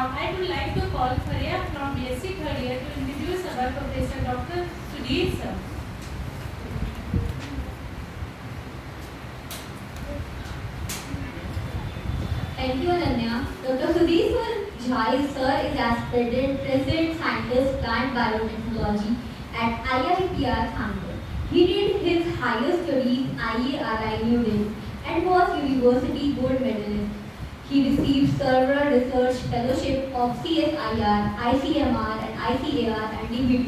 Now, I would like to call Faria from BSc third year to introduce our Professor Dr. Sudhir sir. Thank you, Ananya. Dr. Sudhir Jhai sir is aspirant president scientist plant biotechnology at IITR Kanpur. He did his higher studies IARI New Delhi and was university gold medalist. He received several research fellowship of CSIR, ICMR and ICAR and DBT.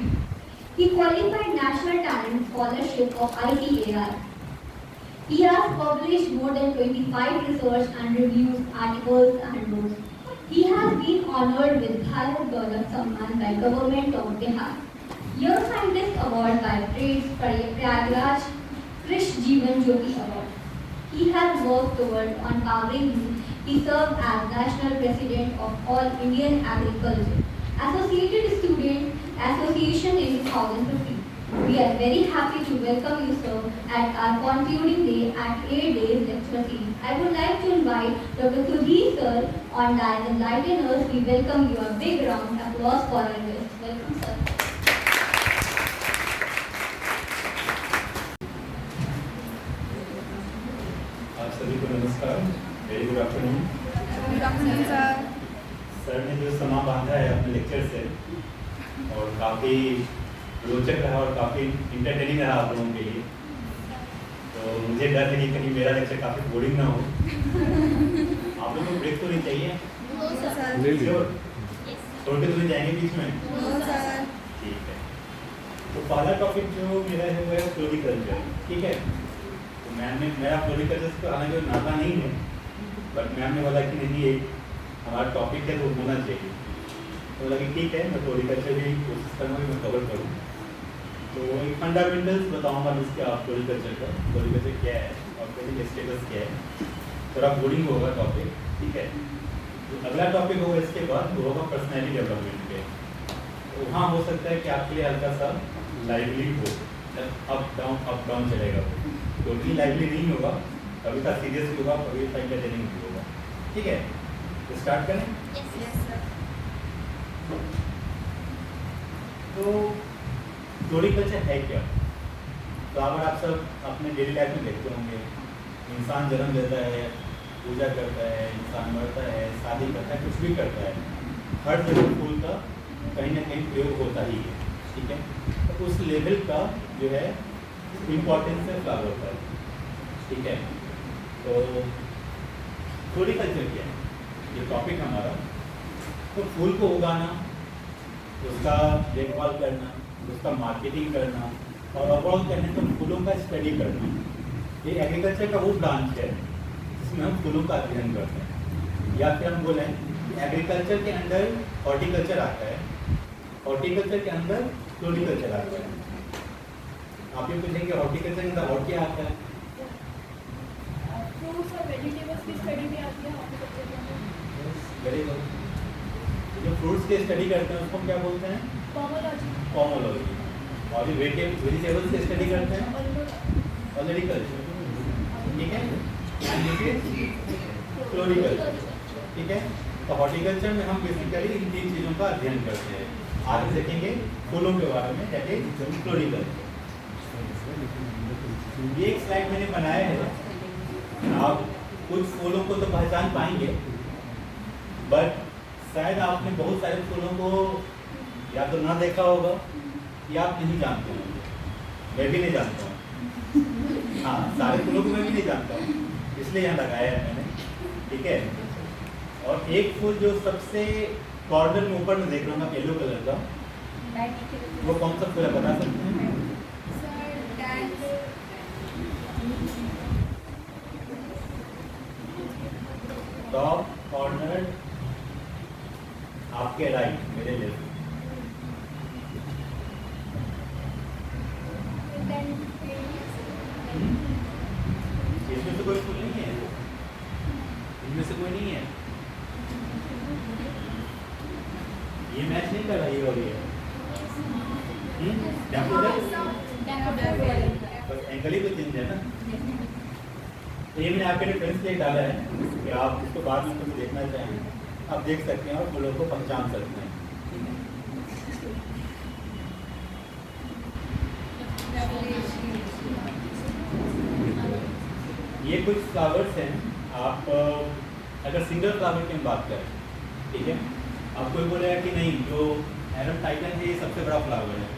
He qualified National Talent Scholarship of ICAR. He has published more than 25 research and reviews, articles and books. He has been honored with Bharat Gaurav Samman by Government of Bihar. Young Scientist Award by Prayagraj Krish Jeevan Jyoti Award. He has worked towards empowering youth. He served as National President of All Indian Agriculture Associated Student Association in 2015. We are very happy to welcome you, sir, at our concluding day at 8 days lecture series. I would like to invite Dr. Sudhir sir on dais and enlighten us. We welcome you. A big round of applause for our guest. Welcome, sir. आप सभी को नमस्कार, very good afternoon. Good afternoon sir. Sir ने जो समा बांधा है अपने लेक्चर से और काफ़ी रोचक रहा और काफ़ी इंटरटेनिंग रहा आप लोगों के लिए, तो मुझे डर है कि कहीं मेरा लेक्चर काफ़ी बोरिंग ना हो। आप लोगों को ब्रेक तो नहीं चाहिए? छोड़ के तो नहीं जाएंगे बीच में? ठीक है। तो पहला टॉपिक जो मेरा है वो है फ्लोरिकल्चर, ठीक है। तो मैम ने मेरा फ्लोरिकल्चर से हालांकि नाता नहीं है, बट मैम ने बोला कि नहीं एक हमारा टॉपिक है तो होना चाहिए, तो बोला कि ठीक है मैं फ्लोरिकल्चर भी कोशिश करूँगा कि मैं कवर करूँ। तो एक फंडामेंटल्स बताऊँगा इसके आप फ्लोरिकल्चर का, फ्लोरिकल्चर क्या है और कैसे स्टेटस क्या है। थोड़ा बोरिंग होगा टॉपिक, ठीक है। तो अगला टॉपिक होगा इसके बाद वो होगा पर्सनैलिटी डेवलपमेंट पे। तो वहाँ हो सकता है कि आपके लिए हल्का सा लाइवली हो, अप डाउन चलेगा, टोटली लाइवली नहीं होगा, कभी का सीरियस भी होगा, कभी का इंटरटेनिंग भी होगा, ठीक है। तो स्टार्ट करें। तो फ्लोरिकल्चर है क्या? तो अगर आप सब अपने डेली लाइफ में देखते होंगे, इंसान जन्म लेता है, पूजा करता है, इंसान मरता है, शादी करता है, कुछ भी करता है, हर जगह फूल का कहीं ना कहीं प्रयोग होता ही है, ठीक है। तो उस लेवल का जो है इम्पोर्टेंस है फ्लावर का, ठीक है। तो फ्लोरिकल्चर क्या है, ये टॉपिक हमारा। तो फूल को उगाना, उसका देखभाल करना, उसका मार्केटिंग करना और ओवरऑल कहने तो फूलों का स्टडी करना, ये एग्रीकल्चर का वो ब्रांच है जिसमें हम फूलों का अध्ययन करते हैं। या फिर हम बोलें कि एग्रीकल्चर के अंदर हॉर्टिकल्चर आता है, हॉर्टिकल्चर के अंदर फ्लोरिकल्चर आता है। आप ये पूछेंगे हॉर्टिकल्चर के अंदर और क्या आता है? फ्रूट्स और वेजिटेबल्स की स्टडी भी आती है हॉर्टिकल्चर के अंदर। Very good. जो फ्रूट्स की स्टडी करते हैं उसको क्या बोलते हैं? पोमोलॉजी। और जो वेजिटेबल्स की स्टडी करते हैं ऑलरिकल्चर, ठीक है। एंड दिस इज फ्लोरिकल्चर, ठीक है। तो हॉर्टिकल्चर में हम बेसिकली इन तीन चीज़ों का अध्ययन करते हैं। आज देखेंगे फूलों के बारे में, दैट इज फ्लोरिकल्चर। ये एक स्लाइड मैंने बनाया है, आप कुछ फूलों को तो पहचान पाएंगे, बट शायद आपने बहुत सारे फूलों को या तो ना देखा होगा या आप नहीं जानते होंगे। मैं भी नहीं जानता हूँ, हाँ सारे फूलों को मैं भी नहीं जानता हूँ, इसलिए यहाँ लगाया है मैंने, ठीक है। और एक फूल जो सबसे कॉर्नर में ऊपर में देख रहा हूँ आप, येलो कलर का, वो कौन सा फूल है बता सकते हैं? टॉप कॉर्नर आपके राइट, मेरे लेफ्ट। इसमें से कोई फूल नहीं है, इनमें से कोई नहीं है, ये मैच नहीं कर रहा ये और ये। बस एंगल ही तो चेंज है ना। तो ये मैंने आपके रेफरेंस लिए डाला है कि आप इसको बाद में कभी देखना चाहें। आप देख सकते हैं और फूलों को पहचान सकते हैं। ये कुछ फ्लावर्स हैं। आप अगर सिंगल फ्लावर की हम बात करें, ठीक है, आप कोई बोलेगा कि नहीं जो एरम टाइटन है ये सबसे बड़ा फ्लावर है,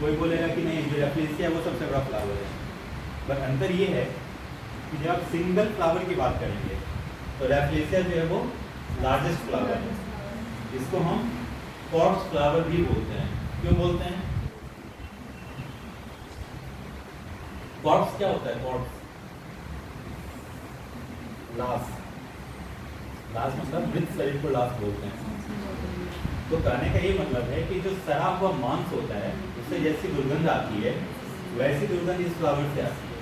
कोई बोलेगा कि नहीं जो रेफ्लेसिया है वो सबसे बड़ा फ्लावर है। बट अंतर ये है कि जब आप सिंगल फ्लावर की बात करेंगे तो रेफ्लेसिया जो है वो लार्जेस्ट फ्लावर है, जिसको हम कॉर्प्स फ्लावर भी बोलते हैं। क्यों बोलते हैं? कॉर्प्स क्या होता है? कॉर्प्स लाश, लाश मतलब मृत शरीर को लाश बोलते हैं। तो कहने का ये मतलब है कि जो सड़ा हुआ मांस होता है उससे जैसी दुर्गंध आती है वैसी दुर्गंध इस फ्लावर से आती है,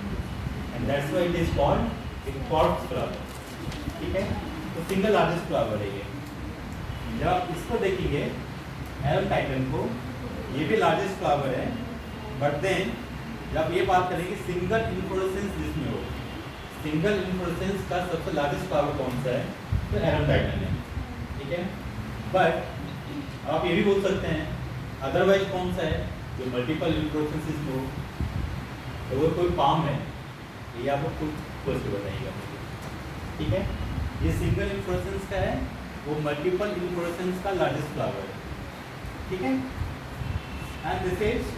and that's why it is called a corps flower. ठीक है, तो सिंगल लार्जेस्ट फ्लावर है ये। जब आप इसको देखेंगे एरम टाइटन को, ये भी लार्जेस्ट फ्लावर है, बट देन जब ये बात करेंगे सिंगल इन्फ्लोरेसेंस जिसमें हो, सिंगल इन्फ्लोरेसेंस का सबसे लार्जेस्ट फ्लावर कौन सा है? तो एरम टाइटन है। ठीक है, बट आप ये भी बोल सकते हैं अदरवाइज कौन सा है जो मल्टीपल इन्फ्लोरेसेंस में हो, तो वो कोई पाम है, ये आपको खुद क्वेश्चन बताइएगा। ठीक है, ये सिंगल इन्फ्लोरेसेंस का है, वो मल्टीपल इन्फ्लोरेसेंस का लार्जेस्ट फ्लावर है। ठीक है, एंड दिस इज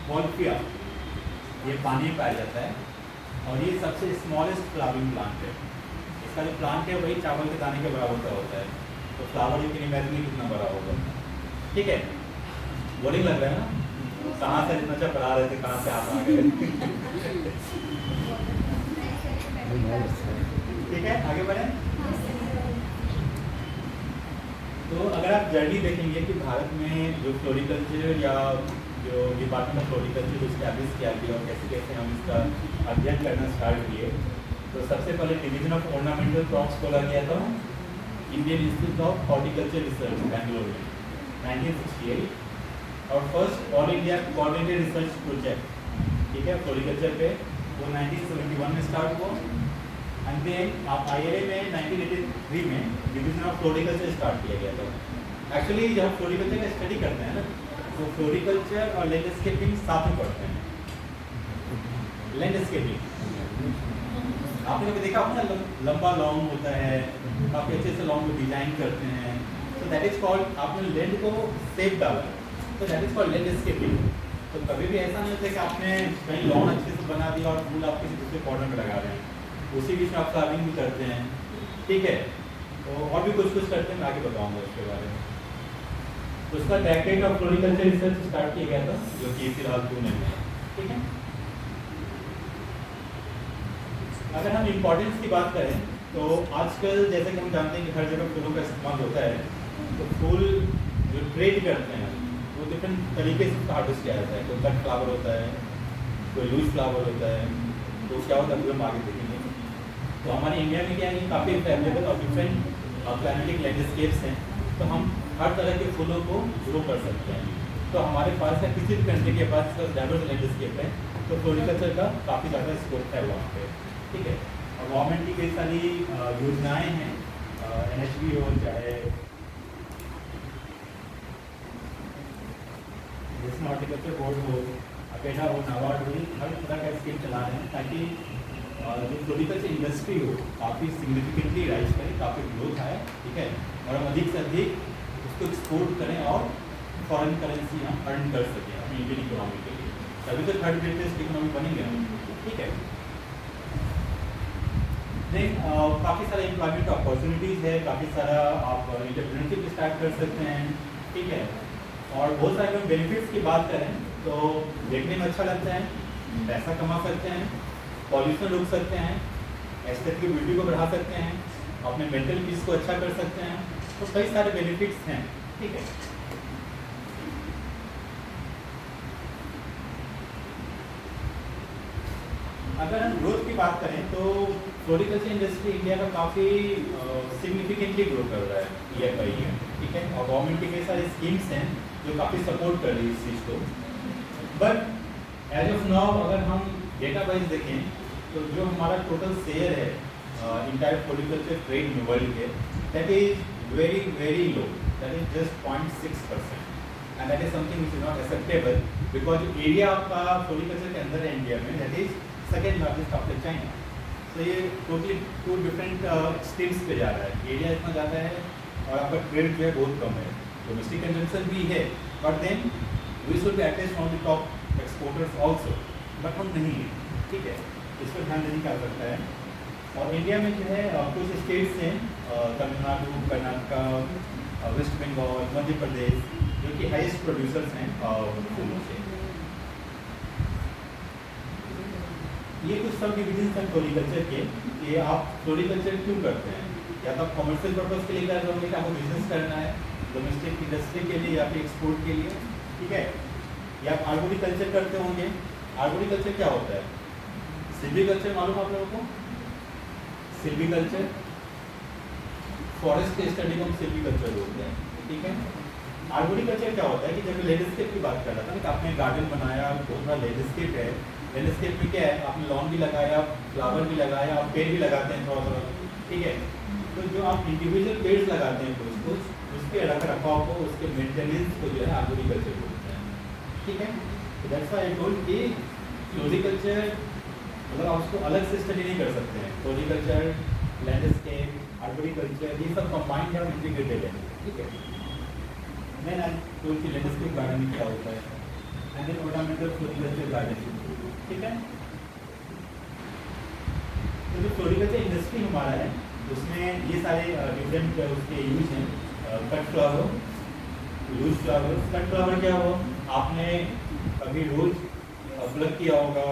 वॉल्फिया, ये पानी में पाया जाता है और ये सबसे स्मॉलेस्ट फ्लावरिंग प्लांट है। इसका जो प्लांट है वही चावल के दाने के बराबर का होता है, तो फ्लावर यू कैन इमेजिन कितना बड़ा होगा। ठीक है, बोरिंग लग रहा है ना? कहाँ से इतना अच्छा पढ़ा रहे थे, कहाँ से आप आ गए? ठीक है, आगे बढ़ें। तो अगर आप जर्नी देखेंगे कि भारत में जो फ्लोरिकल्चर या जो डिपार्टमेंट ऑफ फ्लोरिकल्चर इस्टेब्लिश किया गया और कैसे कैसे हम इसका अध्ययन करना स्टार्ट किए, तो सबसे पहले डिवीजन ऑफ ऑर्नामेंटल क्रॉप्स खोला गया था Indian institute of horticulture research Bangalore में 1968, और first all India coordinated research project, ठीक है, फ्लोरिकल्चर पे, वो 1971 में स्टार्ट हुआ। एंड देन आप IIA में 1983 में डिवीजन ऑफ फ्लोरिकल्चर स्टार्ट किया गया था। एक्चुअली जब हम फ्लोरिकल्चर का स्टडी करते हैं ना, तो फ्लोरिकल्चर और लैंडस्केपिंग साथ में पढ़ते हैं। लैंडस्केपिंग आपने कभी देखा होगा ना, लंबा लॉन्ग होता है, काफ़ी अच्छे से लॉन्ग को डिजाइन करते हैं, तो दैट इज कॉल्ड, आपने लैंड को शेप डाला, तो दैट इज कॉल्ड लैंडस्केपिंग। तो कभी भी ऐसा नहीं होता कि आपने कहीं लॉन अच्छे से बना दिया और फूल आप किसी दूसरे कॉर्नर में लगा रहे हैं, उसी बीच में आप फ्लावरिंग भी करते हैं। ठीक है, तो और भी कुछ कुछ करते हैं, मैं आगे बताऊंगा उसके बारे में। तो उसका directorate of floriculture research start किया गया था, जो कि फिलहाल पुणे में है। ठीक है, अगर हम इम्पोर्टेंस की बात करें तो आजकल जैसे कि हम जानते हैं कि हर जगह फूलों का इस्तेमाल होता है, तो फूल जो ट्रेड करते हैं वो डिफरेंट तरीके से हार्वेस्ट किया जाता है। कोई कट फ्लावर होता है, कोई लूज फ्लावर होता है, तो क्या होता है हम आगे देखेंगे। तो हमारे इंडिया में क्या है कि काफ़ी अवेलेबल और डिफरेंट क्लाइमेटिक लैंडस्केप्स हैं, तो हम हर तरह के फूलों को ग्रो कर सकते हैं। तो हमारे पास है, किसी भी कंट्री के पास डाइवर्स लैंडस्केप है, तो फ्लोरिकल्चर का काफ़ी ज़्यादा स्कोप है वहाँ पे। ठीक है, और गवर्नमेंट की कई सारी योजनाएं हैं, NHB हो चाहे नेशनल हॉर्टिकल्चर बोर्ड हो, अपेडा हो, नाबार्ड हो, हर तरह का स्कीम चला रहे हैं ताकि जो फ्लोरिकल्चर इंडस्ट्री हो काफ़ी सिग्निफिकेंटली राइज करे, काफ़ी ग्रोथ आए। ठीक है, और हम अधिक से अधिक उसको एक्सपोर्ट करें और फॉरेन करेंसी हम अर्न कर सकें अपनी इंडियन इकोनॉमी के लिए, तभी तो थर्ड ग्रेटेस्ट इकोनॉमी बनेंगे हम। ठीक है, देन काफ़ी सारा एम्प्लॉयमेंट अपॉर्चुनिटीज़ है, काफ़ी सारा आप एंटरप्रेन्योरशिप स्टार्ट कर सकते हैं। ठीक है, और बहुत सारे हम बेनिफिट्स की बात करें तो देखने में अच्छा लगता है, पैसा कमा सकते हैं, पॉल्यूशन रोक सकते हैं, एस्थेटिक ब्यूटी को बढ़ा सकते हैं, अपने मेंटल पीस को अच्छा कर सकते हैं, तो कई सारे बेनिफिट्स हैं। ठीक है, अगर हम ग्रोथ की बात करें तो फ्लोरिकल्चर इंडस्ट्री इंडिया का काफ़ी सिग्निफिकेंटली ग्रो कर रहा है ईयर बाई ईयर। ठीक है, और गवर्नमेंट के कई सारे स्कीम्स हैं जो काफ़ी सपोर्ट कर रही है इस चीज़ को। बट एज ऑफ नाउ अगर हम डेटा वाइज देखें तो जो हमारा टोटल शेयर है इंटायर फ्लोरिकल्चर ट्रेड में वर्ल्ड के, that is very low, that is just 0.6%, and that is something which is not acceptable because area आपका फ्लोरिकल्चर के अंदर है इंडिया में, that is second largest after China. So ये totally two different states पे जा रहा है, एरिया इतना ज़्यादा है और आपका ट्रेड जो है बहुत कम है, डोमेस्टिक कंजम्पशन भी है, but then we should be at least one of the top exporters also, but हम नहीं है, ठीक है, इस पर ध्यान देने की आवश्यकता है. और इंडिया में जो है कुछ स्टेट्स हैं, तमिलनाडु, कर्नाटका, वेस्ट बंगाल, मध्य प्रदेश, जो कि हाईएस्ट प्रोड्यूसर्स हैं फूलों से. ये कुछ सब डिविजन्स हैं फ्लोरिकल्चर के, कि आप फ्लोरिकल्चर क्यों करते हैं, या तो आप कमर्शियल पर्पज़ के लिए कर रहे होंगे कि आपको बिजनेस करना है डोमेस्टिक इंडस्ट्री के लिए या फिर एक्सपोर्ट के लिए, ठीक है, या आप आर्बोरिकल्चर करते होंगे. आर्बोरिकल्चर क्या होता है? सिल्वीकल्चर मालूम आप लोगों को? सिल्वीकल्चर, फॉरेस्ट के स्टडी को हम सिल्वीकल्चर बोलते हैं, ठीक है. आर्बोरिकल्चर क्या होता है कि जब मैं लैंडस्केप की बात कर रहा था ना कि आपने गार्डन बनाया, बहुत बड़ा लैंडस्केप है, लैंडस्केप में क्या है, आपने लॉन भी लगाया, फ्लावर भी लगाया, आप पेड़ भी लगाते हैं थोड़ा थोड़ा, ठीक है. तो जो आप इंडिविजुअल पेड़ लगाते हैं कुछ कुछ, उसके रख रखाव को, उसके मेंटेनेंस को जो है आर्बोरिकल्चर बोलते हैं, ठीक है. तो दैट्स व्हाई आई टोल्ड कि फ्लोरिकल्चर मतलब आप उसको अलग से स्टडी नहीं कर सकते हैं. फ्लोरिकल्चर, लैंडस्केप, आर्बोरिकल्चर, ये सब कंबाइंड है और इंटीग्रेटेड है, ठीक है. देन आई टोल्ड कि लैंडस्केप गार्डनिंग क्या होता है, and then ornamental floriculture gardening, ठीक है. तो जो फ्लोरिकल्चर इंडस्ट्री हमारा है उसमें ये सारे डिफरेंट उसके यूज हैं. Cut flower, loose flower. Cut flower क्या हो, आपने कभी रोज प्लग किया होगा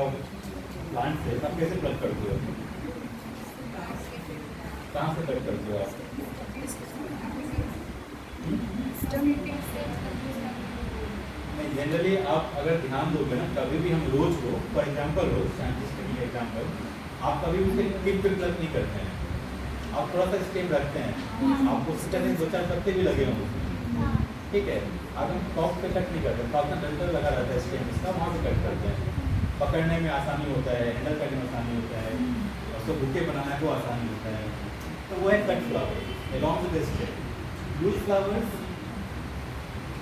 प्लांट से, आप कैसे प्लग करते हो, कहाँ से प्लग करते हो आप? जनरली आप अगर ध्यान दोगे ना, कभी भी हम रोज को, फॉर एग्जाम्पल रोज, साइंटिस्ट के लिए एग्जाम्पल, आप कभी भी उसे टिप पे प्लग नहीं करते हैं, आप थोड़ा सा स्टेम रखते हैं, आपको उसके अंदर 2-4 पत्ते भी लगे होंगे, ठीक है. अगर हम टॉप पे कट नहीं करते, टॉप में डंडल लगा रहता है स्टेम इसका, वहाँ से कट करते हैं, पकड़ने में आसानी होता है, हैंडल करने में आसानी होता है, उसको बुके बनाना को आसानी होता है. तो वो है cut flower along with stem. Loose flowers,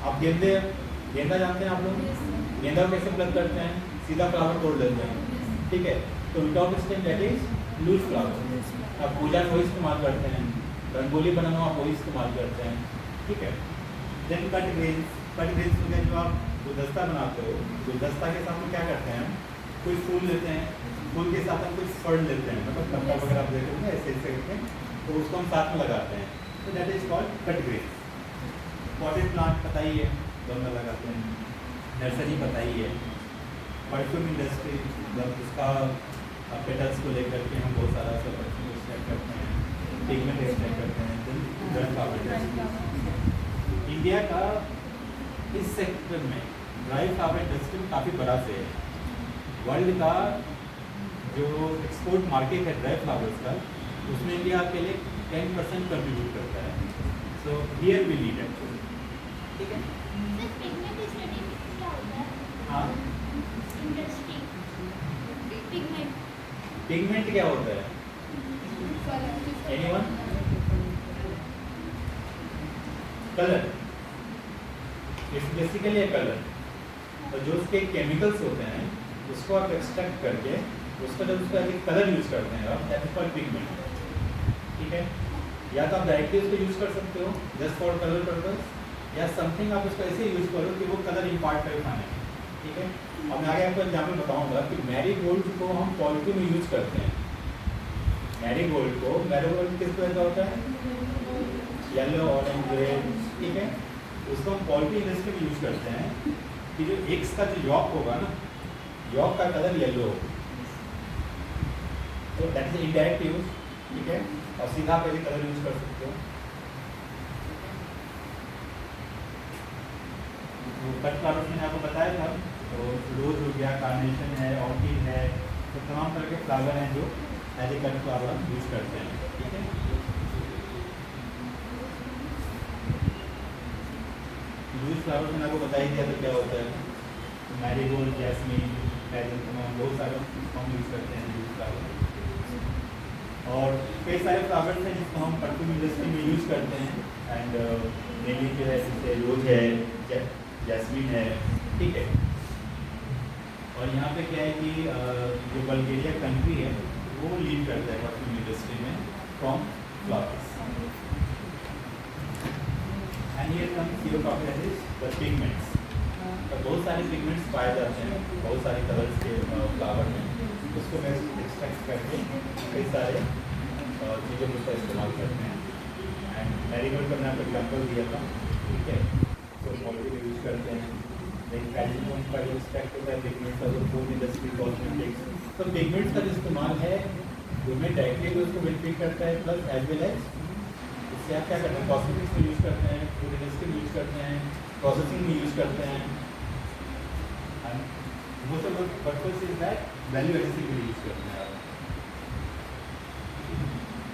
आप गेंदा जानते हैं आप लोग, गेंदा कैसे प्लग करते हैं, सीधा फ्लावर तोड़ लेते हैं, ठीक है. तो without stem that is loose flower. आप पूजा को इस्तेमाल करते हैं, रंगोली बनाना आप वही इस्तेमाल करते हैं, ठीक है. Then cut greens. Cut greens हो गया जो आप गुलदस्ता बनाते हो, गुलदस्ता के साथ में क्या करते हैं, कोई फूल लेते हैं, फूल के साथ हम कुछ फर्ड लेते हैं, मतलब कपड़ा वगैरह आप देते हैं ऐसे ऐसे करके, तो उसको हम साथ में लगाते हैं, तो that is called cut grains. Potted plant पता ही है, गमला लगाते हैं. नर्सरी पता ही है. परफ्यूम इंडस्ट्री, मतलब उसका पेटल्स को लेकर के हम बहुत सारा सब परफ्यूम एक्सट्रैक्ट करते हैं, पिगमेंट एक्सट्रैक्ट करते हैं. ड्राई फ्लावर इंडिया का इस सेक्टर में ड्राई फ्लावर इंडस्ट्री में काफ़ी बड़ा से है. वर्ल्ड का जो एक्सपोर्ट मार्केट है ड्राई फ्लावर्स का, उसमें इंडिया के लिए 10% कंट्रीब्यूट करता है. So here we lead actually, ठीक है. हाँ, पिगमेंट क्या होता है, anyone? Colour, it's basically a colour. तो जो उसके केमिकल्स होते हैं उसको आप एक्सट्रैक्ट करके उसका जब उसका एक कलर यूज करते हैं आप, दैट इज कॉल्ड पिगमेंट, ठीक है. या तो आप डायरेक्टली उसको यूज कर सकते हो जस्ट फॉर कलर पर्पस, या समथिंग आप उसको ऐसे यूज करो कि वो कलर इम्पार्ट करे खाने में, ठीक है. अब मैं आगे आपको एग्जाम्पल बताऊंगा कि मैरीगोल्ड को हम पॉलिथीन में यूज करते हैं. मैरीगोल्ड किस तरह का होता है, येलो, ऑरेंज, रेड, ठीक है. उसको हम पॉलिथीन इंडस्ट्री में यूज करते हैं कि जो एग्स का जो यॉक होगा ना, यॉक का कलर येलो होगा, तो दैट इज इनडायरेक्ट यूज, ठीक है. और सीधा आप ऐसे कलर यूज कर सकते हो. कट फ्लावर्स मैंने आपको बताया था, तो रोज हो गया, कार्नेशन है, ऑर्किड है, तो तमाम तरह के फ्लावर हैं जो as a cut flower use करते हैं, ठीक है. लूज फ्लावर मैंने आपको बता ही दिया था क्या होता है. मैरीगोल्ड, जैस्मीन, पैजेंथेमम, बहुत सारे हम यूज करते हैं लूज फ्लावर. और कई सारे फ्लावर्स हैं जिसको हम परफ्यूम इंडस्ट्री में यूज़ करते हैं एंड मेनली जो है जैसे रोज है, जैस्मिन है, ठीक है। और यहाँ पे क्या है कि जो बल्गेरिया कंट्री है वो लीड करता है परफ्यूम इंडस्ट्री में फ्रॉम फ्लावर्स। एंड ये comes your topic is the pigments. तो बहुत सारे पिगमेंट्स पाए जाते हैं बहुत सारे कलर्स के फ्लावर में, उसको मैं एक्सट्रैक्ट करके कई सारे चीज़ों में उसका इस्तेमाल करते हैं। एंड मैरीगोल्ड का मैंने एग्जाम्पल दिया था, ठीक है, तो ऑलरेडी यूज करते हैं। लेकिन कैल्शियम का जो एक्सट्रैक्ट होता है पिगमेंट्स का, जो फूड इंडस्ट्री कॉस्मेटिक्स, तो पिगमेंट्स का जो इस्तेमाल है उनमें डायरेक्टली उसको बेनिफिट करता है, प्लस एज वेल एज इससे आप क्या करते हैं कॉस्मेटिक्स में यूज़ करते हैं, फूड इंडस्ट्री में यूज़ करते हैं, प्रोसेसिंग में यूज़ करते हैं। Most of the purpose is that value addition के लिए यूज़ करते हैं आप।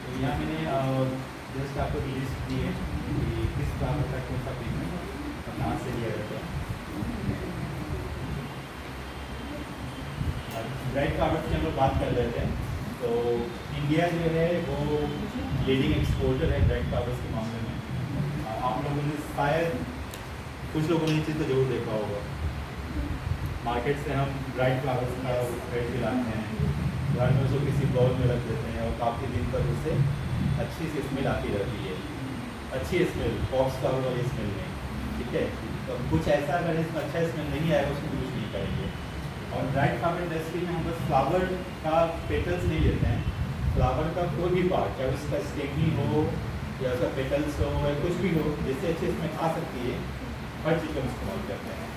तो यहाँ मैंने जस्ट आपको लिस्ट दी है कि किस फ्लावर का कौन सा पिगमेंट और कहाँ से लिया जाता है। ड्राइड फ्लावर्स की हम लोग बात कर रहे थे, तो इंडिया जो है वो लीडिंग एक्सपोर्टर है ड्राइड फ्लावर्स के मामले में। आप लोगों ने शायद कुछ लोगों ने ये चीज़ तो जरूर देखा होगा, मार्केट से हम ड्राइड फ्लावर्स का रेट दिलाते हैं, घर में उसको किसी बाउल में रख देते हैं और काफ़ी दिन तक उससे अच्छी सी स्मेल आती रहती है, अच्छी स्मेल, पॉप्स फ्लावर वाली स्मेल नहीं, ठीक है। तो कुछ ऐसा अगर इसमें अच्छा स्मेल नहीं आएगा उसको यूज़ नहीं करेंगे। और ड्राइड फ्लावर इंडस्ट्री में हम बस फ्लावर का पेटल्स नहीं लेते हैं, फ्लावर का कोई भी पार्ट, चाहे उसका स्टेमी हो या उसका पेटल्स हो या कुछ भी हो, जिससे अच्छे इसमें आ सकती है, हर चीज़ का इस्तेमाल करते हैं।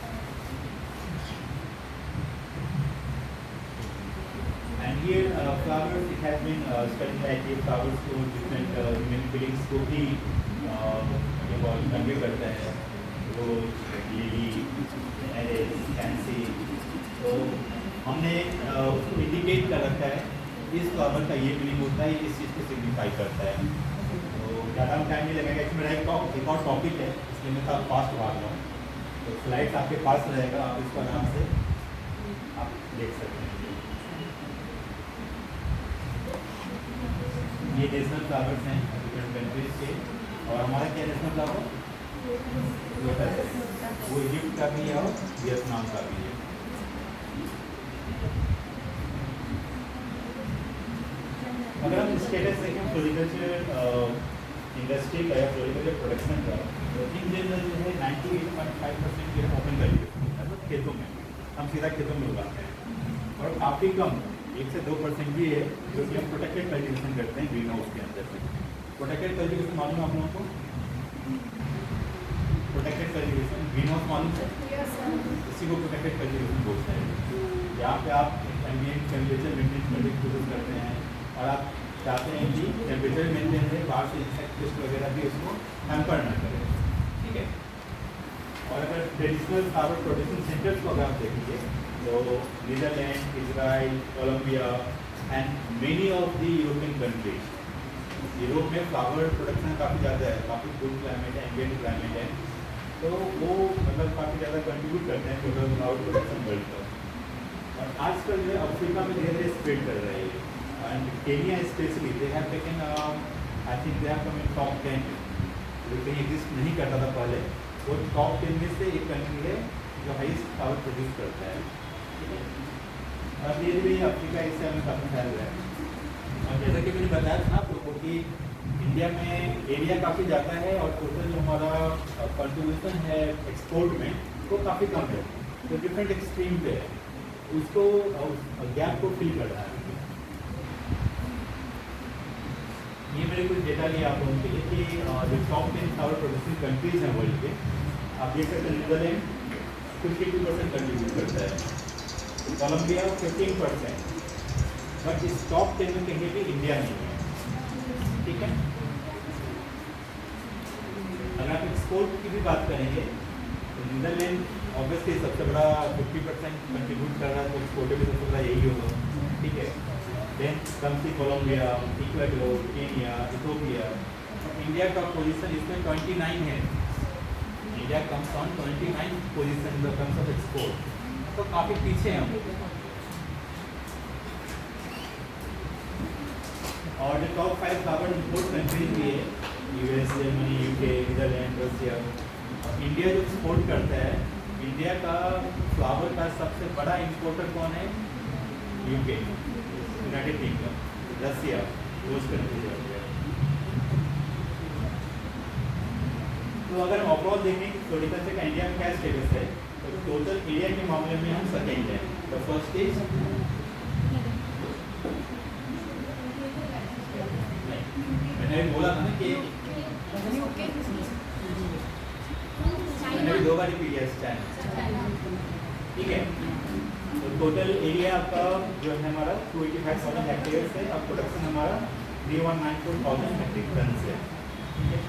एंड ये flowers it has been studied that ये फ्लावर्स को डिफरेंट ह्यूमन फीलिंग्स को भी कन्वे करता है, रोज, लिली, एरेस, फैंसी। तो हमने उसको इंडिकेट कर रखा है इस फ्लावर का ये मीनिंग होता है, इस चीज़ को सिग्निफाई करता है। तो ज़्यादा टाइम नहीं लगेगा, इसमें एक और टॉपिक है इसलिए मैं थोड़ा फास्ट भाग रहा हूँ, तो स्लाइड्स आपके पास रहेगा, आप इसको आराम से आप देख सकते हैं। ये नेशनल फ्लावर्स हैं डिफरेंट कंट्रीज के, और हमारा क्या नेशनल फ्लावर लोटस है, वो इजिप्ट का भी है और वियतनाम का भी है। अगर हम स्टेटस देखें फ्लोरिकल्चर इंडस्ट्री का या फ्लोरिकल्चर प्रोडक्शन का, तो इन जनरल जो है 98.5% जो है ओपन कल्टीवेशन, मतलब खेतों में हम सीधा खेतों में उगाते हैं, और काफ़ी कम 1 से 2% भी है जो कि हम प्रोटेक्टेड कल्टीवेशन करते हैं ग्रीन हाउस के अंदर में। प्रोटेक्टेड कल्टीवेशन मालूम है आप लोगों को? प्रोटेक्टेड कल्टीवेशन ग्रीन हाउस मालूम है? इसी को प्रोटेक्टेड कल्टीवेशन बोलते हैं, जहाँ पे आप एम्बिएंट टेम्परेचर मेंटेन करते हैं और आप चाहते हैं कि टेम्परेचर मेंटेन रहे, बाहर से इंसेक्ट पेस्ट वगैरह भी उसको हैम्पर ना करें, ठीक है। और अगर ट्रेडिशनल फ्लावर प्रोडक्शन सेंटर्स को अगर आप देखेंगे तो Netherland, Israel, Colombia and many of the European countries, Europe में फ्लावर प्रोडक्शन काफ़ी ज़्यादा है, काफ़ी कूल क्लाइमेट है, एम्बिएंट क्लाइमेट है, तो वो मतलब काफ़ी ज़्यादा कंट्रीब्यूट करते हैं टोटल फ्लावर प्रोडक्शन वर्ल्ड पर। और आजकल जो है अफ्रीका में धीरे धीरे स्प्रेड कर रही है, and Kenya specially they have taken I think they have come in top 10, जो कहीं एग्जिस्ट नहीं करता था पहले, वो टॉप 10 में से एक कंट्री है जो हाईएस्ट फ्लावर प्रोड्यूस करता है, ठीक है। और धीरे धीरे अफ्रीका इससे हमें काफ़ी फैल रहा है। और जैसा कि मैंने बताया था आप लोगों को कि इंडिया में एरिया काफ़ी ज़्यादा है और टोटल जो हमारा कंट्रीब्यूशन है एक्सपोर्ट में वो काफ़ी कम है, तो डिफरेंट एक्सट्रीम पे है, उसको गैप को फिल कर रहा है। ये मेरे कुछ डेटा लिया आप लोगों के लिए कि जो टॉप 10 फ्लावर प्रोड्यूसिंग कंट्रीज हैं वर्ल्ड के, आप देख सकते हैं नीदरलैंड 52% कंट्रीब्यूट करता है, कोलंबिया 15%, बट इस टॉप 10 में कहीं भी इंडिया नहीं है, ठीक है। अगर आप एक्सपोर्ट की भी बात करेंगे तो नीदरलैंड ऑब्वियसली सबसे बड़ा 50% कंट्रीब्यूट कर रहा है, तो एक्सपोर्ट भी सबसे बड़ा यही होगा, ठीक है। Then comes Colombia, Ecuador, Kenya, Ethiopia. India का पोजीशन इसमें 29 है, India comes on 29 position in terms of export, तो काफ़ी पीछे हैं हम। और जो टॉप 5 फ्लावर इम्पोर्ट कंट्रीज भी है, US, Germany, UK, Netherland, Russia. India जो एक्सपोर्ट करता है, इंडिया का फ्लावर का सबसे बड़ा इम्पोर्टर कौन है? यूके, यूनाइटेड किंगडम, रशिया, दोस्त कंट्रीज हो गया। तो अगर हम ओवरऑल देखें कि फ्लोरिकल्चर का इंडिया में क्या स्टेटस है, तो टोटल एरिया के मामले में हम सेकेंड हैं। द फर्स्ट इज मैंने बोला था ना कि मैंने 2 बार रिपीट किया चाइना, ठीक है। तो टोटल एरिया आपका जो है हमारा 285,000 हेक्टेयर है और प्रोडक्शन हमारा 3194,000 मेट्रिक टन है, ठीक है।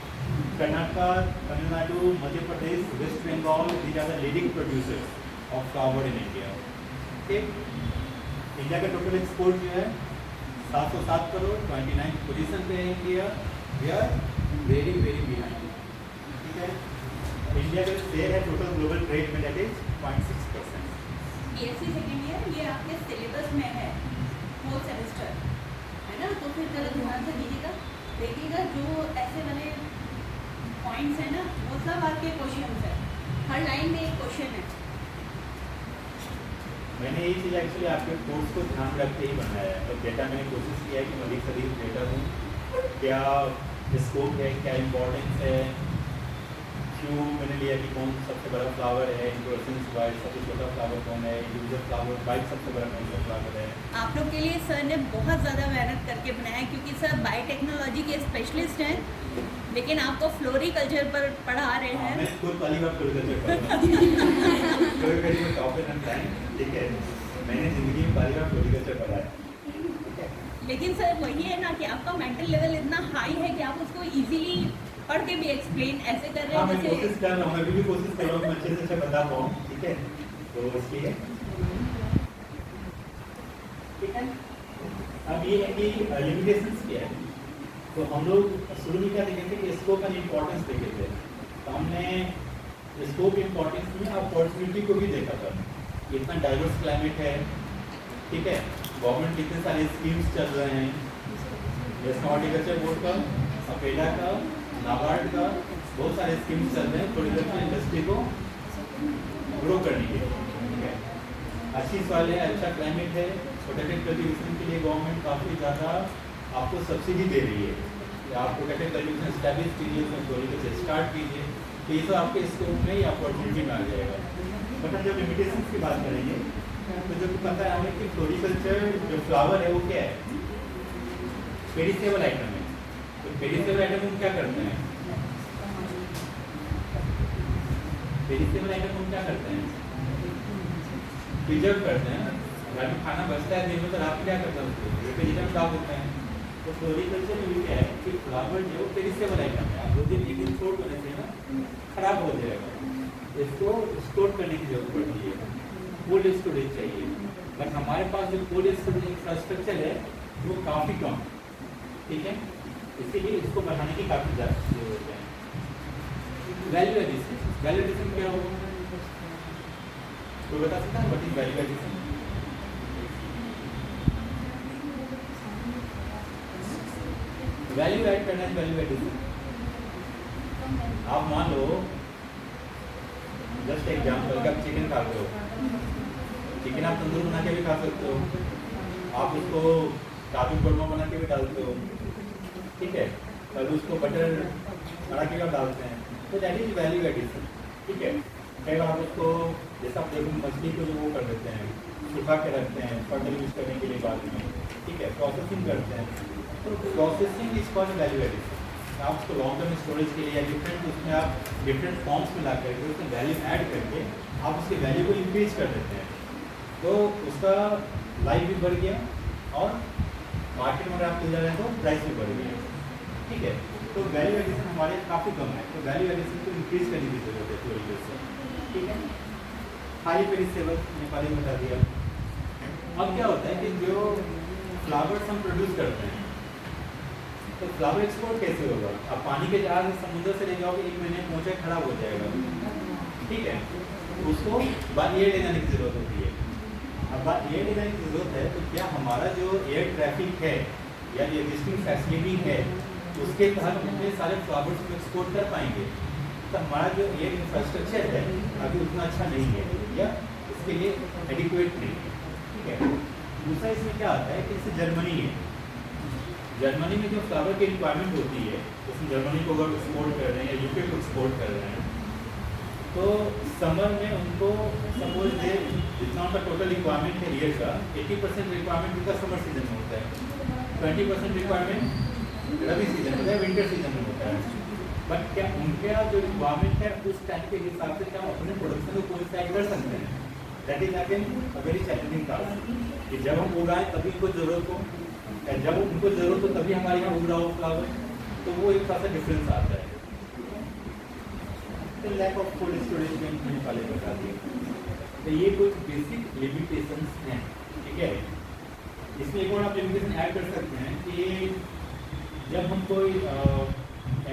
Karnataka, Tamil Nadu, Madhya Pradesh, West Bengal, these are the leading producers of flower in India, ठीक। इंडिया का टोटल एक्सपोर्ट जो है 707 करोड़, 29 पोजीशन पे है India. We are very very behind, ठीक है। इंडिया का शेयर है टोटल ग्लोबल ट्रेड में, that is 0.6%। BSc second year ये आपके सिलेबस में है, 4 सेमेस्टर है ना, तो फिर जरा ध्यान से देखिएगा जो ऐसे वाले पॉइंट्स है ना, वो सब आपके क्वेश्चन है, हर लाइन में एक क्वेश्चन है। मैंने ये चीज़ एक्चुअली आपके कोर्स को ध्यान रख के ही बनाया है। तो डेटा मैंने कोशिश किया है कि मैं अधिक से अधिक डेटा दूँ, क्या स्कोप है, क्या इम्पोर्टेंस है, क्यों मैंने लिया कि कौन सबसे बड़ा फ्लावर है, इन्फ्लोरेसेंस वाइज सबसे छोटा फ्लावर कौन है, इंडिविजुअल फ्लावर वाइज सबसे बड़ा कौन सा फ्लावर है। आप लोग के लिए सर ने बहुत ज़्यादा मेहनत करके बनाया है, क्योंकि सर बायोटेक्नोलॉजी के स्पेशलिस्ट हैं, लेकिन आपको फ्लोरिकल्चर पर पढ़ा रहे हैं। मैं खुद पहली बार फ्लोरिकल्चर पढ़ा फ्लोरिकल्चर टॉपिक एंड टाइम, ठीक है। मैंने ज़िंदगी में पहली बार फ्लोरिकल्चर पढ़ा है। लेकिन सर वही है ना कि आपका मेंटल लेवल इतना हाई है कि आप उसको इजीली पढ़ के भी एक्सप्लेन ऐसे कर रहे हाँ, हैं मैं कोशिश कर रहा हूँ, मैं भी कोशिश कर रहा हूँ अच्छे से बता पाऊँ, ठीक है। तो इसलिए ठीक है। अब ये है कि लिमिटेशंस क्या है। तो हम लोग शुरू में क्या देखे थे कि स्कोप एंड इम्पोर्टेंस देखे थे। तो हमने स्कोप इम्पोर्टेंस में अपॉर्चुनिटी को भी देखा था। इतना डाइवर्स क्लाइमेट है, ठीक है। गवर्नमेंट कितने सारे स्कीम्स चल रहे हैं, जैसे हॉर्टिकल्चर बोर्ड का, अपेडा का, नाबार्ड का, बहुत सारे स्कीम्स चल रहे हैं फ्लोरिकल्चर इंडस्ट्री को ग्रो करने के लिए, ठीक है। अच्छी सॉइल है, अच्छा क्लाइमेट है, प्रोटेक्टेड कल्टीवेशन के लिए गवर्नमेंट काफ़ी ज़्यादा आपको सब्सिडी दे रही है कि आप प्रोटेक्टेड कल्टीवेशन एस्टैब्लिश कीजिए, उसमें फ्लोरिकल्चर स्टार्ट कीजिए, तो ये सब आपके स्कोप में या अपॉर्चुनिटी में आ जाएगा। बट हम जब लिमिटेशंस की बात करेंगे तो जब पता है हमें कि फ्लोरिकल्चर जो फ्लावर है वो क्या है, पेरिसेबल आइटम है। तो पेरिसेबल आइटम हम क्या करते हैं, पेरिसेबल आइटम हम क्या करते हैं, प्रिजर्व करते हैं। घर में खाना बचता है दिन में, तो रात में क्या करते हैं, उसको रेफ्रिजरेटर डाल देते हैं। तो फ्लोरिकल्चर में भी क्या है कि फ्लावर जो पेरिसेबल आइटम है, आप 2 दिन 1 दिन छोड़ करने से ना खराब हो जाएगा, इसको स्टोर करने की जरूरत पड़ती है, कोल्ड स्टोरेज चाहिए। बट हमारे पास जो कोल्ड स्टोरेज इंफ्रास्ट्रक्चर है वो काफ़ी कम, ठीक है। इसीलिए इसको बढ़ाने की काफ़ी ज़्यादा जरूरत है। वैल्यू एडिशन, वैल्यू एडिशन क्या होगा, तो बता सकता है what is value addition? Value add करना है, वैल्यू एडिशन। आप मान लो जस्ट एग्जाम्पल कि आप चिकन खाते हो, चिकन आप तंदूर बना के भी खा सकते हो, आप उसको काजू कोरमा बना के भी डालते हो, ठीक है। कल उसको बटर बना के भी डालते हैं, तो दैट इज वैल्यू एडिशन, ठीक है। कई बार आप उसको जैसा आप देखो मछली को जो वो कर देते हैं, सुखा के रखते हैं फर्दर यूज करने के लिए बाद में, ठीक है, प्रोसेसिंग करते हैं। तो processing is called value addition. आप उसको लॉन्ग टर्म स्टोरेज के लिए या डिफरेंट उसमें आप डिफरेंट फॉर्म्स में ला करके उसमें वैल्यू ऐड करके आप उसकी वैल्यू को इंक्रीज कर देते हैं, तो उसका लाइफ भी बढ़ गया और मार्केट में अगर आप ले जा रहे हैं तो प्राइस भी बढ़ गया, ठीक है। तो वैल्यू एडिशन हमारे काफ़ी कम है, तो वैल्यू एडिशन को इंक्रीज करने की जरूरत है थोड़ी से, ठीक है। हाई पेरिसेबल नेपाली में बता दिया। अब क्या होता है कि जो फ्लावर्स हम प्रोड्यूस करते हैं, तो फ्लावर एक्सपोर्ट कैसे होगा? आप पानी के जहाज से समुद्र से ले जाओगे, 1 महीने पहुँचे खराब हो जाएगा, ठीक है। उसको बात एयर ले जाने की जरूरत होती है। अब बात एयर ले जाने की जरूरत है, तो क्या हमारा जो एयर ट्रैफिक है या एग्जिस्टिंग फैसिलिटी है उसके तहत उतने सारे फ्लावर्स को एक्सपोर्ट कर पाएंगे। तो हमारा जो ये इंफ्रास्ट्रक्चर है अभी उतना अच्छा नहीं है या इसके लिए एडिक्वेट नहीं है, ठीक है। दूसरा इसमें क्या आता है कि जैसे जर्मनी है, जर्मनी में जो फ्लावर की रिक्वायरमेंट होती है, उसमें जर्मनी को अगर एक्सपोर्ट कर रहे हैं या यूके को एक्सपोर्ट कर रहे हैं, तो समर में उनको सपोज दे जितना उनका टोटल रिक्वायरमेंट है ईयर का 80% रिक्वायरमेंट उनका समर सीजन में होता है, 20% रिक्वायरमेंट रबी सीजन होता है, विंटर सीजन में होता है। बट क्या उनका जो रिक्वायरमेंट है उस टाइम के हिसाब से क्या अपने प्रोडक्शन को कोइंसाइड कर सकते हैं? That is again a very challenging task कि जब हम उगाएं तभी इनको जरूरत हो, जब उनको जरूरत हो तभी हमारे यहाँ उग रहा हो फ्लावर, तो वो एक खासा डिफरेंस आता है। लैक ऑफ कोल्ड स्टोरेज में मैंने पहले बता दिया। तो ये कुछ बेसिक लिमिटेशंस हैं, ठीक है। इसमें एक और आप लिमिटेशन ऐड कर सकते हैं कि जब हम कोई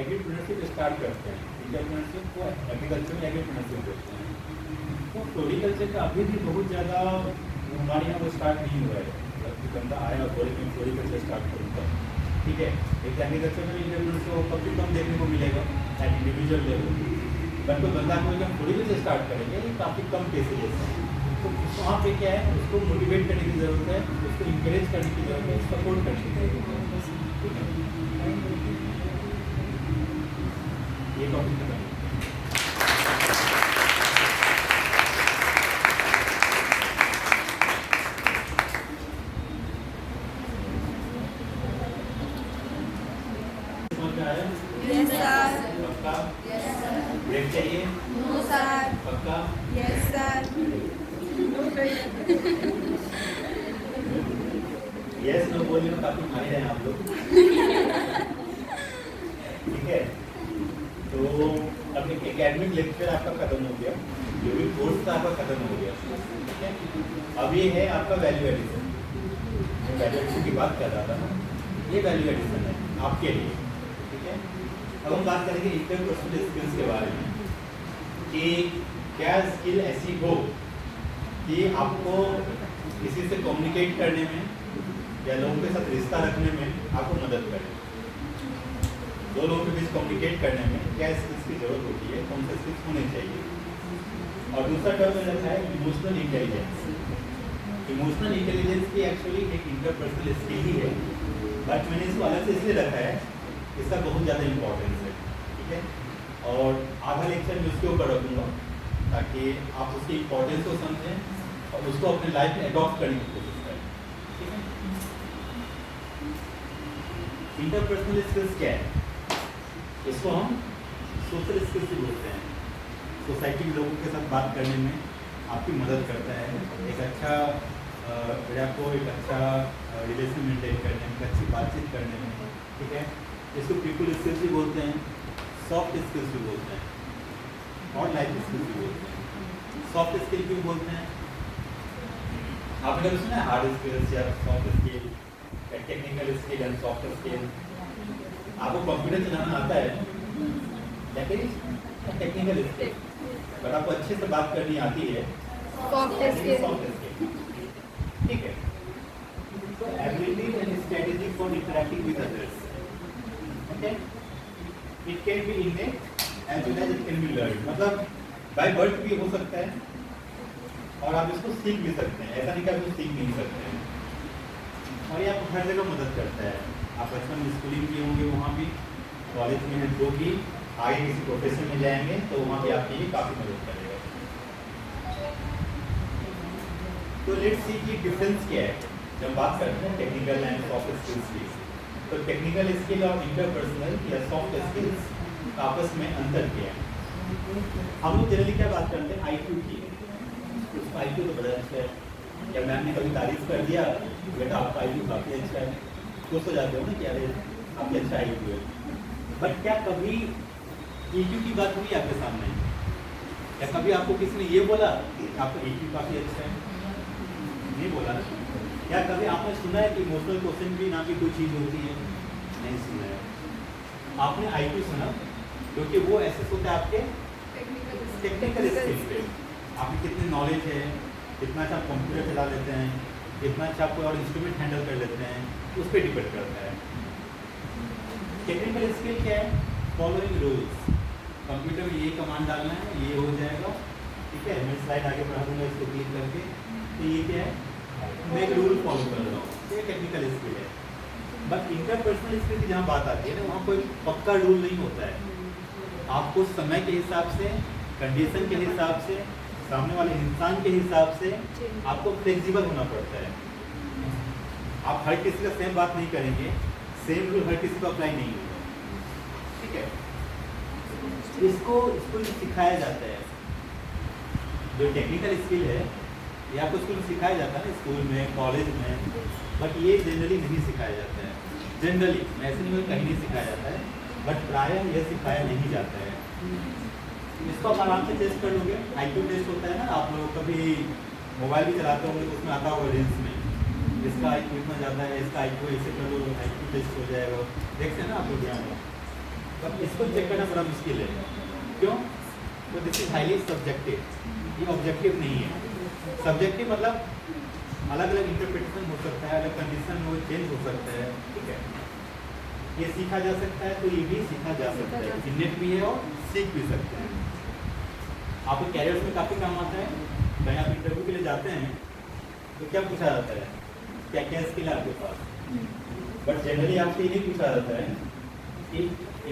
एग्रीप्रेन्योरशिप स्टार्ट करते हैं, एंटरप्रेन्योरशिप को एग्रीकल्चर में एग्रीप्रेन्योरशिप करते हैं, तो फ्लोरिकल्चर का अभी भी बहुत ज़्यादा हमारे यहाँ वो स्टार्ट नहीं हुआ है। मतलब बंदा आया और बोले कि फ्लोरिकल्चर स्टार्ट करूँगा, ठीक है। एक एग्रीकल्चर में एंटरप्रेन्योरशिप को काफ़ी कम देखने को मिलेगा एट इंडिविजुअल लेवल, बट तो बंदा को जब फ्लोरिकल्चर स्टार्ट करेंगे ये काफ़ी कम केसेज हैं। तो वहाँ पे क्या है, उसको मोटिवेट करने की ज़रूरत है, उसको इंकरेज करने की ज़रूरत है, सपोर्ट करने की ज़रूरत है, ठीक है। ये टॉपिक खत्म। Yes, sir. पक्का? ब्रेक चाहिए? No, sir. पक्का? Yes, sir. यस नो बोलने में काफी माहिर हैं आप लोग, ठीक है। तो अब एक एकेडमिक लेक्चर आपका खत्म हो गया, जो भी कोर्स था आपका खत्म हो गया, ठीक है। अब ये है आपका वैल्यू एडिशन। वैल्यू एडिशन की बात कर रहा था ना, ये वैल्यू एडिशन है आपके लिए, ठीक है। अब हम बात करेंगे इंटरपर्सनल स्किल्स के बारे में कि क्या स्किल ऐसी हो कि आपको किसी से कम्युनिकेट करने में या लोगों के साथ रिश्ता रखने में आपको मदद करे। दो लोगों के बीच कम्युनिकेट करने में क्या स्किल्स की जरूरत होती है, कौन से स्किल्स होने चाहिए। और दूसरा टर्म में रखा है इमोशनल इंटेलिजेंस। इमोशनल इंटेलिजेंस की एक्चुअली एक इंटरपर्सनल स्किल ही है, बट मैंने इसको अलग से इसलिए रखा है, इसका बहुत ज़्यादा इम्पोर्टेंस है, ठीक है। और आधा लेक्चर में उसके ऊपर रखूँगा ताकि आप उसकी इम्पोर्टेंस को समझें और उसको अपने लाइफ में अडॉप्ट करने की कोशिश करें, ठीक है। इंटरपर्सनल स्किल्स क्या है? इसको हम सोशल स्किल्स भी बोलते हैं। सोसाइटी के लोगों के साथ बात करने में आपकी मदद करता है, एक अच्छा रैपो, एक अच्छा रिलेशन मेंटेन करने में, एक अच्छी बातचीत करने में, ठीक है। इसको पीपल स्किल्स भी बोलते हैं, सॉफ्ट स्किल्स भी बोलते हैं और लाइफ स्किल्स भी बोलते हैं। सॉफ्ट स्किल भी बोलते हैं, आपने कभी सुना है हार्ड स्किल्स या soft skill, technical skill and soft skill. आपको कंप्यूटर चलाना आता है लेकिन टेक्निकल स्किल, बट आपको अच्छे से बात करनी आती है Soft skill. सॉफ्ट स्किल, ठीक है। तो ability and strategy for interacting with others, okay. It can be innate as well as it can be learn, मतलब बाय बर्थ भी हो सकता है और आप इसको सीख भी सकते हैं, ऐसा नहीं कि आप इसको सीख नहीं सकते हैं। और ये आपको हर जगह मदद करता है। आप बचपन में स्कूलिंग किए होंगे, वहाँ भी कॉलेज में हैं जो भी आगे किसी प्रोफेशन में जाएंगे तो वहाँ भी आपके लिए काफ़ी मदद करेगा। तो लेट्स सी कि डिफरेंस क्या है जब बात करते हैं टेक्निकल एंड सॉफ्ट स्किल्स की। तो टेक्निकल स्किल और इंटरपर्सनल या सॉफ्ट स्किल्स आपस में अंतर क्या है? हम लोग जनरली क्या बात करते हैं IQ की, उसका IQ तो बड़ा अच्छा है, या मैम ने कभी तारीफ कर दिया बेटा आपका IQ काफ़ी अच्छा है, खुश हो जाते हो ना कि अरे काफ़ी अच्छा IQ है। बट क्या कभी EQ की बात हुई आपके सामने? क्या कभी आपको किसी ने ये बोला कि आपका EQ काफ़ी अच्छा है? नहीं बोला ना। क्या कभी आपने सुना है कि इमोशनल क्वेश्चन भी नाम की कोई चीज़ होती है? नहीं सुना है। आपने IQ सुना क्योंकि वो ऐसे होता है आपके टेक्निकल स्किल पे, आपकी कितनी नॉलेज है, कितना अच्छा कंप्यूटर चला लेते हैं, कितना अच्छा आप कोई और इंस्ट्रूमेंट हैंडल कर लेते हैं, उस पर डिपेंड करता है। टेक्निकल स्किल क्या है? Following rules. कंप्यूटर में ये कमांड डालना है, ये हो जाएगा, ठीक है। मैं स्लाइड आगे बढ़ा दूंगा इसको क्लिक करके। तो ये क्या है? मैं एक रूल फॉलो कर रहा हूँ, ये टेक्निकल स्किल है। बट इंटरपर्सनल स्किल की जहाँ बात आती है ना, वहाँ कोई पक्का रूल नहीं होता है। आपको समय के हिसाब से, कंडीशन के हिसाब से, सामने वाले इंसान के हिसाब से आपको फ्लेक्सिबल होना पड़ता है। आप हर किसी का सेम बात नहीं करेंगे, सेम रूल हर किसी को अप्लाई नहीं होगा, ठीक है। इसको स्कूल में सिखाया जाता है। जो टेक्निकल स्किल है ये आपको स्कूल में सिखाया जाता है ना, स्कूल में, कॉलेज में, बट ये जनरली नहीं सिखाया जाता है। जनरली मैं ऐसे नहीं, कहीं नहीं सिखाया जाता है, बट प्रायः यह सिखाया नहीं जाता है। इसको आप आराम से टेस्ट कर लोगे। IQ टेस्ट होता है ना, आप लोग कभी मोबाइल भी चलाते होंगे तो उसमें आता होगा रील्स में, इसका IQ इतना ज़्यादा है, इसका IQ ऐसे कर लो, IQ टेस्ट हो जाएगा। देखते हैं ना आप लोग यहाँ, अब इसको चेक करना बड़ा मुश्किल है। क्यों? तो दिस इज हाईली सब्जेक्टिव, ये ऑब्जेक्टिव नहीं है। सब्जेक्टिव मतलब अलग अलग इंटरप्रिटेशन हो सकता है, अलग कंडीशन में वो चेंज हो सकता है, ठीक है। ये सीखा जा सकता है, तो ये भी सीखा जा सकता है, इनेट भी है और सीख भी सकते हैं। आपके कैरियर्स में काफ़ी काम आता है। कहीं आप इंटरव्यू के लिए जाते हैं तो क्या पूछा जाता है, क्या क्या स्किल है आपके पास, बट जनरली आपसे ये नहीं पूछा जाता है कि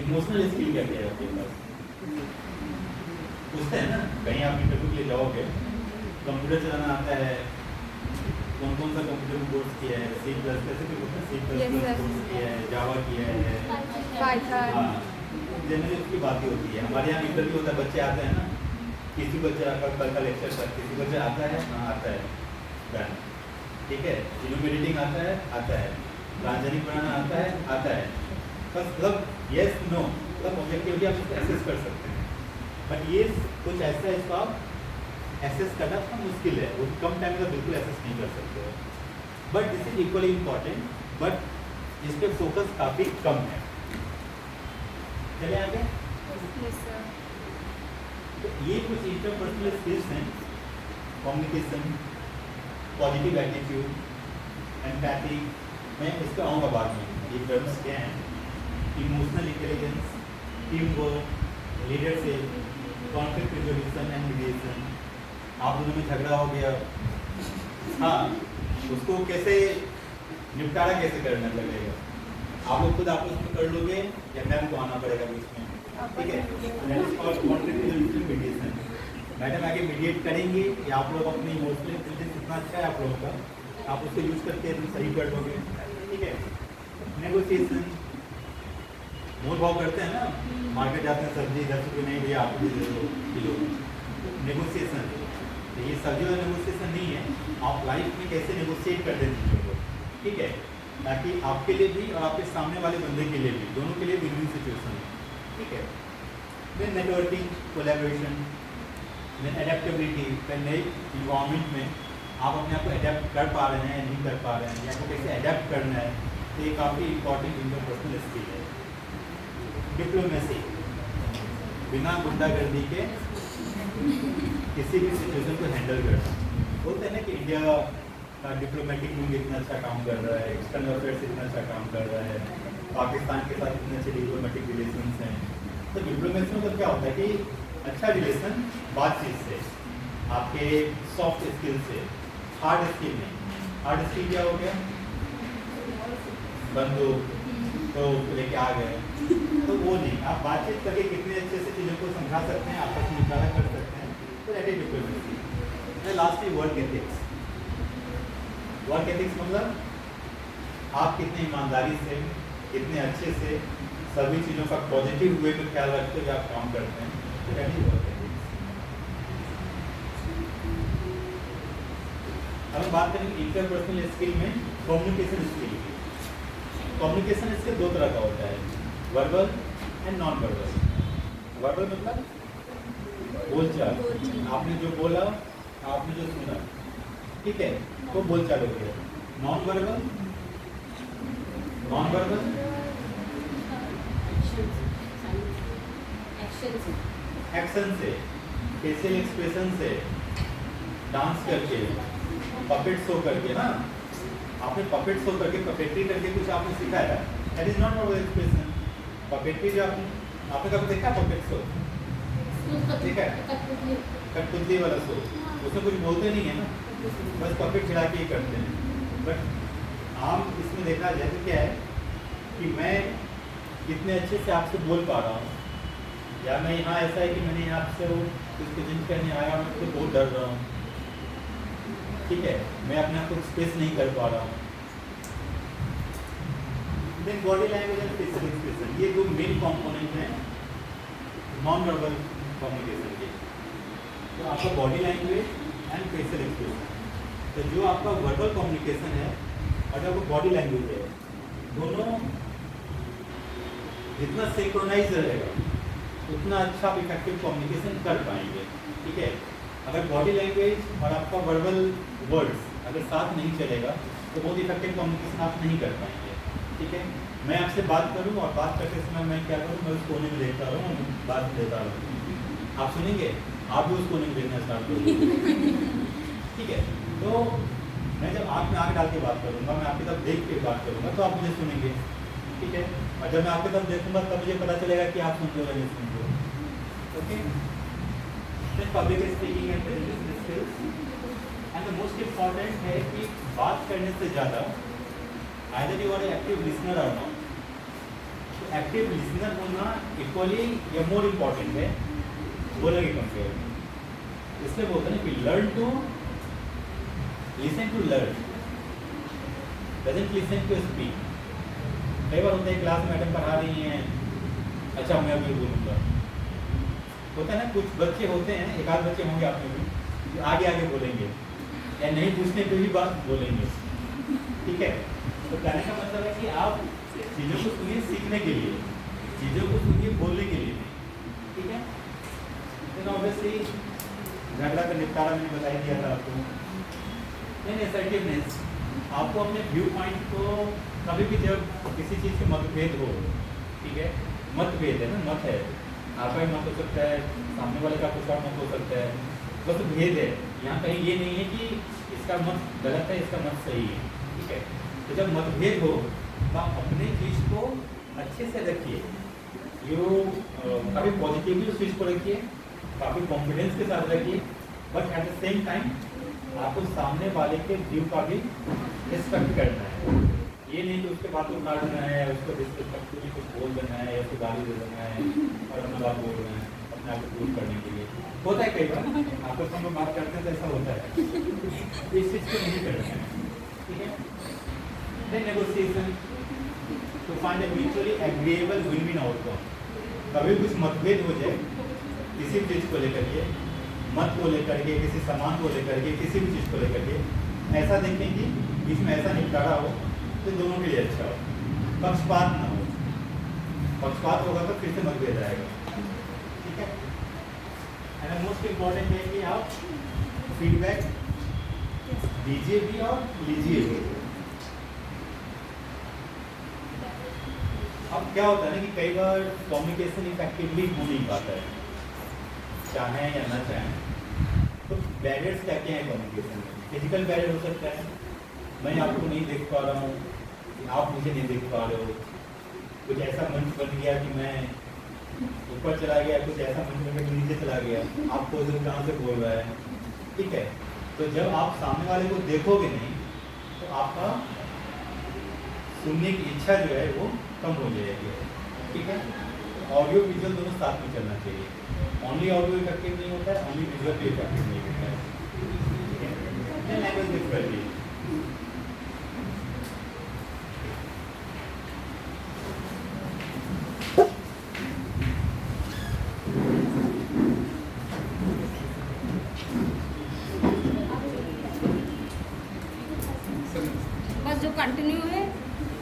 इमोशनल स्किल क्या क्या है आपके पास। पूछते हैं ना, कहीं आप इंटरव्यू के लिए जाओगे, कंप्यूटर चलाना आता है, कौन कौन सा कंप्यूटर कोर्स किया है, C++ कैसे भी बोलते हैं, C++ कोर्स किया है, जावा किया है, पाइथन। हाँ, जनरली उसकी बात ही होती है। हमारे यहाँ इंटरव्यू होता है, बच्चे आते हैं ना, किसी बच्चे कल का लेक्चर तक किसी बच्चे आता है, हाँ आता है, डन, ठीक है। इन्यूमरेटिंग आता है, ट्रांजैक्शन बनाना आता है, बस मतलब यस नो, मतलब ऑब्जेक्टिवली आप इसको एसेस कर सकते हैं। बट ये कुछ ऐसा है, इसको आप एसेस करना थोड़ा मुश्किल है, वो कम टाइम में बिल्कुल एसेस नहीं कर सकते हो। But this is equally important, but इस पर फोकस काफ़ी कम है। चले आगे। तो ये कुछ इंटरपर्सनल स्किल्स हैं, कम्युनिकेशन, पॉजिटिव एटीट्यूड, एम्पैथी। मैं इसका आऊँगा बाद में, ये टर्म्स क्या हैं। Emotional intelligence, team work, leadership, conflict resolution and mediation. आप दोनों में झगड़ा हो गया, हाँ, उसको कैसे निपटारा कैसे करना लगेगा, आप लोग खुद आपस में कर लोगे या मैम को आना पड़ेगा बीच में, ठीक है। कॉन्फ्लिक्ट रिजोल्यूशन, मीडिएशन, मैडम आगे मीडिएट करेंगे या आप लोग अपनी इमोशनल इंटेलिजेंस इतना अच्छा है आप लोगों का, आप उसको यूज़ करके तुम सही कर लोगे, ठीक है। नेगोशिएशन, मोल भाव करते हैं ना, मार्केट जाते हैं, सब्जी 10 रुपये नहीं भैया आपको भी दे दो किलो, नेगोशिएशन। तो ये सब्जी वाला नेगोशिएशन नहीं है, आप लाइफ में कैसे नेगोशिएट करते हैं चीज़ों को, ठीक है, ताकि आपके लिए भी और आपके सामने वाले बंदे के लिए भी, दोनों के लिए विन विन सिचुएशन है, ठीक है। फिर नेटवर्किंग, कोलैबोरेशन, देन एडेप्टेबिलिटी, नए इन्वायरमेंट में आप अपने आप को अडेप्ट कर पा रहे हैं या नहीं कर पा रहे हैं, या आपको कैसे अडेप्ट करना है, तो ये काफ़ी इंपॉर्टेंट इंटरपर्सनल स्किल है। डिप्लोमेसी, बिना गुंडागर्दी के किसी भी सिचुएशन को हैंडल करना। बोलते हैं ना कि इंडिया का डिप्लोमेटिक विंग इतना अच्छा काम कर रहा है, एक्सटर्नल अफेयर्स इतना अच्छा काम कर रहा है, पाकिस्तान के साथ इतने अच्छे डिप्लोमेटिक रिलेशंस हैं। तो डिप्लोमेसी में क्या होता है कि अच्छा रिलेशन बातचीत से, आपके सॉफ्ट स्किल से, हार्ड स्किल नहीं। हार्ड स्किल क्या हो गया, बंदूक तो लेके आ गए, तो वो नहीं। आप बातचीत करके कितने अच्छे से चीज़ों को समझा सकते हैं, आपस में निपटारा कर सकते हैं, तो दैट इज डिप्लोमेसी। लास्ट में वर्क एथिक्स। वर्क एथिक्स मतलब आप कितने ईमानदारी से, कितने अच्छे से सभी चीज़ों का पॉजिटिव वे में ख्याल रखते हुए आप काम करते हैं, तो दैट इज वर्क एथिक्स। अब हम बात करेंगे इंटरपर्सनल स्किल में कम्युनिकेशन स्किल की। कम्युनिकेशन स्किल दो तरह का होता है, verbal and non verbal. Verbal मतलब बोलचाल, आपने जो बोला, आपने जो सुना, ठीक है, तो बोलचाल हो गया। नॉन वर्बल, एक्शन से, फेशियल एक्सप्रेशन से, डांस करके, पपेट शो करके ना, आपने पपेट शो करके पपेट्री करके कुछ आपने सिखाया, that is not normal expression. Puppetry जो आपने कभी देखा पपेट शो? ठीक है, कठपुतली वाला शो, उसमें कुछ बोलते नहीं है ना, बस पपेट खिला के ही करते हैं। बट आम इसमें देखा जाए तो क्या है कि मैं कितने अच्छे से आपसे बोल पा रहा हूँ, या मैं यहाँ ऐसा है कि मैंने आपसे वो कुछ प्रेजेंट करने आया हूँ तो बहुत डर रहा हूँ, ठीक है, मैं अपने आप को एक्सप्रेस नहीं कर पा रहा हूँ। Then body language and facial expression, ये दो मेन कंपोनेंट हैं नॉन वर्बल कम्युनिकेशन के। तो आपका body language and facial expression, तो जो आपका वर्बल कम्युनिकेशन है और जो आपका बॉडी लैंग्वेज है, दोनों जितना सिंक्रोनाइज रहेगा उतना अच्छा आप इफेक्टिव कम्युनिकेशन कर पाएंगे, ठीक है। अगर बॉडी लैंग्वेज और आपका वर्बल वर्ड्स अगर साथ नहीं चलेगा तो बहुत इफेक्टिव कम्युनिकेशन आप नहीं कर पाएंगे, ठीक है। मैं आपसे बात करूं और बात करते समय मैं क्या करूं, मैं उस कोने में देखता रहूं, बात देता रहूं, आप सुनेंगे, आप भी उस कोने में देखना स्टार्ट करोगे, ठीक है। तो मैं जब आँख में आँख डाल के बात करूंगा, मैं आपकी तरफ देख के बात करूंगा तो आप मुझे सुनेंगे, ठीक है। और जब मैं आपकी तरफ देखूंगा तब मुझे पता चलेगा कि आप सुनते हो या नहीं सुनते हो, okay. Public speaking and presentation skills and the most important है कि बात करने से ज़्यादा either you are active listener और नॉट, तो एक्टिव लिसनर होना इक्वली या मोर इम्पॉर्टेंट है बोलने के कंपेयर में। इसलिए बोलते हैं कि learn to listen to learn, doesn't listen to speak. कई बार होता है क्लास में मैडम पढ़ा रही हैं, अच्छा मैं अभी बोलूँगा, होता है ना, कुछ बच्चे होते हैं, एक आध बच्चे होंगे आप में भी, जो आगे आगे बोलेंगे या नहीं पूछने पे भी बात बोलेंगे, ठीक है। तो कहने का मतलब है कि आप चीज़ों को सुनिए सीखने के लिए, चीज़ों को सुनिए बोलने के लिए, ठीक है। तो ऑब्वियसली झगड़ा का निपटारा मैंने बता ही दिया था आपको। नहीं, असर्टिवनेस, आपको अपने व्यू पॉइंट को कभी भी जब किसी चीज़ के मतभेद हो, ठीक है, मतभेद है ना, मत है, आपका ही मत हो सकता है, सामने वाले का कुछ और मत हो सकता है, बस भेद है, यहाँ कहीं ये नहीं है कि इसका मत गलत है, इसका मत सही है, ठीक है। तो जब मतभेद हो तो आप अपने चीज़ को अच्छे से रखिए, काफ़ी पॉजिटिवली उस चीज़ को रखिए, काफ़ी कॉन्फिडेंस के साथ रखिए, but at the same time आपको सामने वाले के व्यू का भी रिस्पेक्ट करना है। ये नहीं कि उसके बात को उतार देना है, उसको रिस्पेक्टफुली कुछ बोल देना है या उसको गाली दे देना है और अपना बात बोल देना है अपने आप को प्रूव करने के लिए। होता है कई बार आपस में बात करते हैं तो ऐसा होता है, इस चीज़ को नहीं करना है, ठीक है। Then negotiation to find a mutually agreeable win-win outcome. कभी कुछ मतभेद हो जाए किसी भी चीज़ को लेकर के, मत को लेकर के, किसी सामान को लेकर के, किसी भी चीज़ को लेकर के, ऐसा देखें कि बीच में ऐसा निपटारा हो तो दोनों के लिए अच्छा हो, पक्षपात ना हो। पक्षपात होगा तो फिर से मतभेद आएगा, ठीक है। एंड मोस्ट इम्पॉर्टेंट है कि आप फीडबैक दीजिए भी और लीजिए भी। अब क्या होता है ना कि कई बार कम्युनिकेशन इफेक्टिवली हो नहीं पाता है, चाहें या ना चाहें। तो बैरियर्स क्या क्या हैं कम्युनिकेशन में? फिजिकल बैरियर हो सकता है, मैं आपको नहीं देख पा रहा हूँ, आप मुझे नहीं देख पा रहे हो, कुछ ऐसा मंच बन गया कि मैं ऊपर चला गया, कुछ ऐसा मंच बन गया कि नीचे चला गया, आपको कहाँ से बोल रहा है, ठीक है। तो जब आप सामने वाले को देखोगे नहीं तो आपका सुनने की इच्छा जो है वो कम हो जाएगी, ठीक है। ऑडियो विजुअल दोनों साथ में चलना चाहिए, ओनली ऑडियो इफेक्टिव नहीं होता है, ओनली विजुअल भी इफेक्टिव नहीं होता है। लैंग्वेज डिफरेंटली बस जो कंटिन्यू है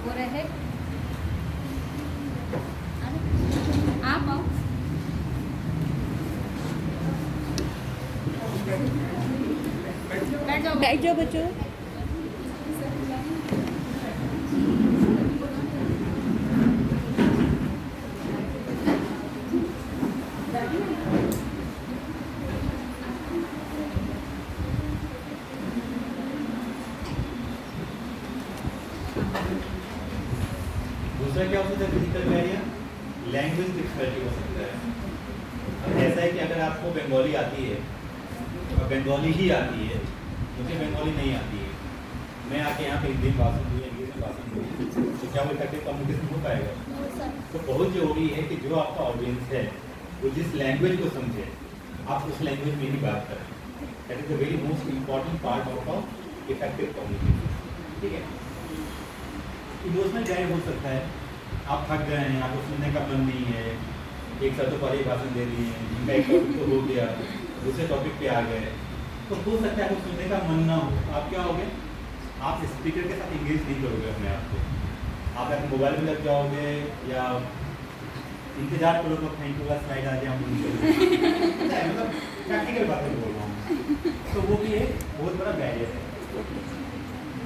वो रहे। आप आओ। बैठ जाओ बच्चों। दूसरा क्या हो सकता है फिजिकल बैरियर? लैंग्वेज डिफिकल्टी हो सकता है। अब ऐसा है कि अगर आपको बंगाली आती है और बंगाली ही आती है, मुझे बंगाली नहीं आती है, मैं आके यहाँ पे हिंदी में भाषण दूँ, इंग्लिश में भाषण दूँ, तो क्या वो इफेक्टिव कम्युनिकेशन हो पाएगा? तो बहुत जरूरी है कि जो आपका ऑडियंस है वो जिस लैंग्वेज को समझे, आप उस लैंग्वेज में ही बात करें। That is the very most important part of effective communication. ठीक है, इमोशनल ड्राइव हो सकता है, आप थक गए हैं, आपको सुनने का मन नहीं है, एक साथ तो पहले भाषण दे दिए, इनका एक टॉपिक तो हो गया, दूसरे टॉपिक पे आ गए, तो हो सकता है आपको सुनने का मन ना हो, आप क्या होगे, आप स्पीकर के साथ इंगेज नहीं करोगे अपने आप को, आप अपने मोबाइल में लग जाओगे या इंतजार करोगे थैंक यू स्लाइड आ जाए, मतलब प्रैक्टिकल बातें बोल रहा हूँ। तो वो भी एक बहुत बड़ा बैरियर है।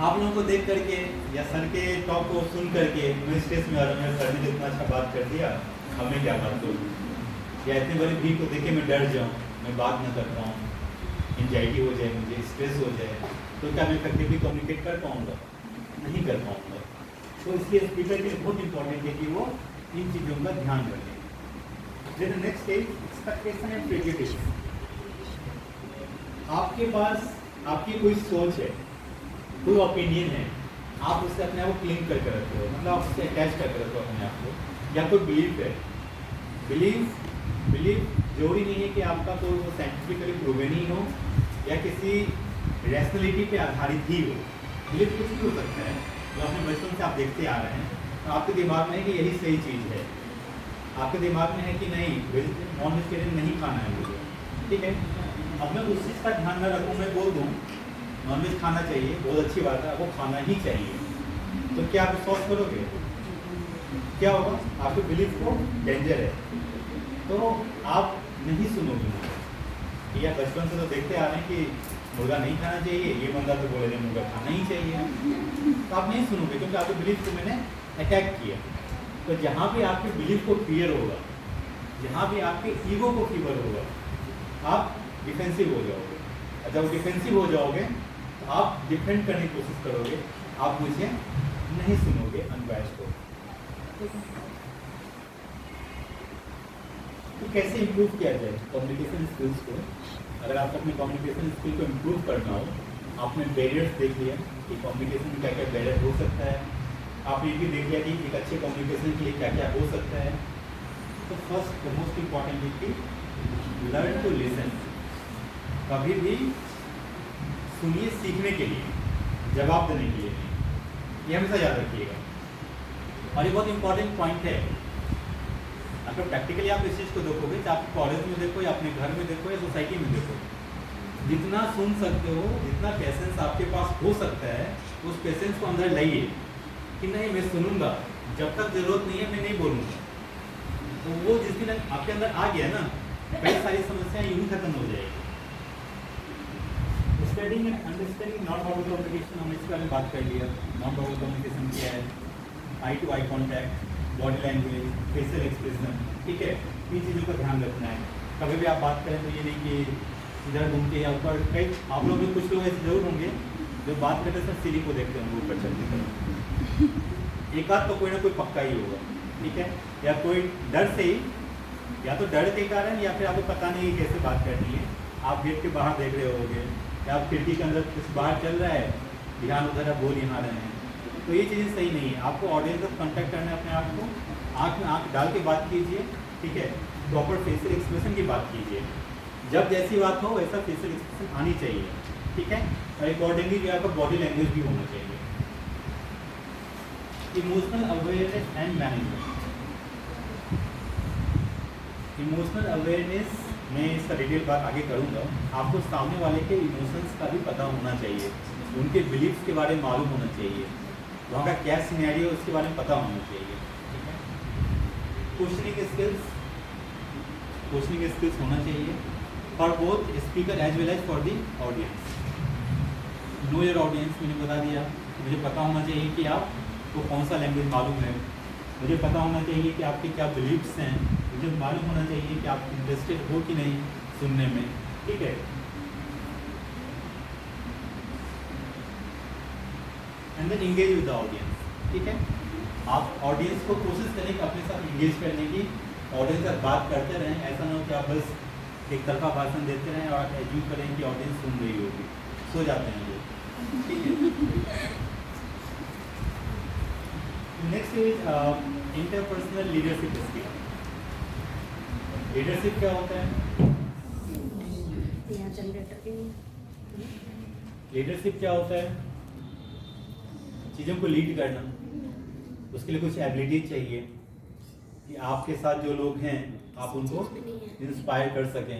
आप लोगों को देख करके या सर के टॉक को सुन करके मैं स्टेज में आ रहा हूँ, सर ने इतना अच्छा बात कर दिया, अब मैं क्या बात करूँ, या इतनी बड़ी भीड़ को देख के मैं डर जाऊँ, मैं बात न कर पाऊँ, एंजाइटी हो जाए, मुझे स्ट्रेस हो जाए, तो क्या मैं इफेक्टिवली कम्युनिकेट कर पाऊँगा? नहीं कर पाऊँगा। तो इसलिए स्पीकर के लिए बहुत इंपॉर्टेंट है कि वो इन चीज़ों का ध्यान रखें। फिर next is expectation and prejudice. आपके पास आपकी कोई सोच है, कोई ओपिनियन है, आप उससे अपने आप को क्लिंग करके रखते हो, मतलब आप उससे अटैच करके रखते हो अपने आप को, या कोई बिलीफ है। बिलीफ जरूरी नहीं है कि आपका कोई वो साइंटिफिकली प्रूवन ही हो या किसी रैशनलिटी पे आधारित ही हो। बिलीफ कुछ भी हो सकता है जो अपने बचपन से आप देखते आ रहे हैं, तो आपके दिमाग में है कि यही सही चीज़ है, आपके दिमाग में है कि नहीं नॉन वेजिटेरियन नहीं खाना है मुझे, ठीक है। अब मैं उस चीज़ का ध्यान न रखूँ, मैं बोल दूँ नॉनवेज खाना चाहिए, बहुत अच्छी बात है, आपको खाना ही चाहिए, तो क्या आप विश्वास करोगे? क्या होगा? आपके बिलीफ को डेंजर है, तो आप नहीं सुनोगे मुझे। या बचपन से तो देखते आ रहे हैं कि मुर्गा नहीं खाना चाहिए, ये बंदा तो बोले मुर्गा खाना ही चाहिए, तो आप नहीं सुनोगे क्योंकि आपके बिलीफ को मैंने अटैक किया। तो जहाँ भी आपके बिलीफ को फियर होगा, जहाँ भी आपके ईगो को फीवर होगा, आप डिफेंसिव हो जाओगे, और जब डिफेंसिव हो जाओगे तो आप डिफेंड करने की कोशिश करोगे, आप मुझे नहीं सुनोगे अनबायस्ड को। तो कैसे इम्प्रूव किया जाए कम्युनिकेशन स्किल्स को? अगर आपको अपने कम्युनिकेशन स्किल को इम्प्रूव करना हो, आपने बैरियर्स देख लिया कि कम्युनिकेशन में क्या क्या बैरियर हो सकता है, आपने ये भी देख लिया कि एक अच्छे कम्युनिकेशन के लिए क्या क्या हो सकता है। तो first the most important is कि लर्न टू लिसन। कभी भी सुनिए सीखने के लिए, जवाब देने के लिए नहीं, ये हमेशा याद रखिएगा। और ये बहुत इंपॉर्टेंट पॉइंट है। अगर प्रैक्टिकली आप इस चीज़ को देखोगे, चाहे आप कॉलेज में देखो या अपने घर में देखो या सोसाइटी में देखो, जितना सुन सकते हो, जितना पेशेंस आपके पास हो सकता है, उस पेशेंस को अंदर लाइए कि नहीं मैं सुनूंगा, जब तक जरूरत नहीं है मैं नहीं बोलूँगा। तो वो जिस दिन आपके अंदर आ गया ना, कई सारी समस्याएं यूं खत्म हो जाएगी। Studying and understanding non verbal communication, हमने इसके बारे में बात कर लिया। नॉन वर्बल कम्युनिकेशन क्या है? Eye to eye contact, body language, facial expression, ठीक है, इन चीज़ों का ध्यान रखना है। कभी भी आप बात करें तो ये नहीं कि इधर घूम के या ऊपर, कई आप लोग में कुछ लोग ऐसे जरूर होंगे जो बात करते समय सीढ़ी को देखते होंगे ऊपर चलते समय, एक आध तो कोई ना कोई पक्का ही होगा, ठीक है, या कोई डर से ही, या तो डर के कारण या फिर आपको पता नहीं है कैसे बात करनी है, आप गेट के बाहर देख रहे होगे या आप खिड़की के अंदर कुछ बाहर चल रहा है, ध्यान उधर आप बोल यहाँ रहे हैं, तो ये चीज़ें सही नहीं है। आपको ऑडियंस से कॉन्टैक्ट करना है, अपने आप को आँख में आँख डाल के बात कीजिए, ठीक है, प्रॉपर फेशियल एक्सप्रेशन की बात कीजिए, जब जैसी बात हो वैसा फेशियल एक्सप्रेशन आनी चाहिए, ठीक है, और अकॉर्डिंगली आपका बॉडी लैंग्वेज भी होना चाहिए। Emotional awareness and management. Emotional awareness मैं इसका डिटेल बात आगे करूँगा। आपको सामने वाले के इमोशंस का भी पता होना चाहिए, उनके बिलीफ्स के बारे में मालूम होना चाहिए, वहाँ का क्या सिनेरियो उसके बारे में पता होना चाहिए, ठीक है। क्वेश्चनिंग स्किल्स होना चाहिए for both speaker as well as for the audience. Know your audience, मैंने बता दिया, मुझे पता होना चाहिए कि आपको कौन सा लैंग्वेज मालूम है, मुझे पता होना चाहिए कि आपके क्या बिलीव्स हैं, मुझे मालूम होना चाहिए कि आप इंटरेस्टेड हो कि नहीं सुनने में, ठीक है। And then engage with the audience, ठीक है। आप ऑडियंस को कोशिश करें कि अपने साथ इंगेज करने की, ऑडियंस के साथ बात करते रहें। ऐसा ना हो कि आप बस एक तरफा भाषण देते रहें और एज्यूम करें कि ऑडियंस सुन रही होगी, सो जाते हैं लोग, ठीक है। Next is interpersonal leadership skill. Leadership क्या होता है? लीडरशिप क्या होता है? चीज़ों को लीड करना। उसके लिए कुछ एबिलिटीज चाहिए कि आपके साथ जो लोग हैं आप उनको इंस्पायर कर सकें,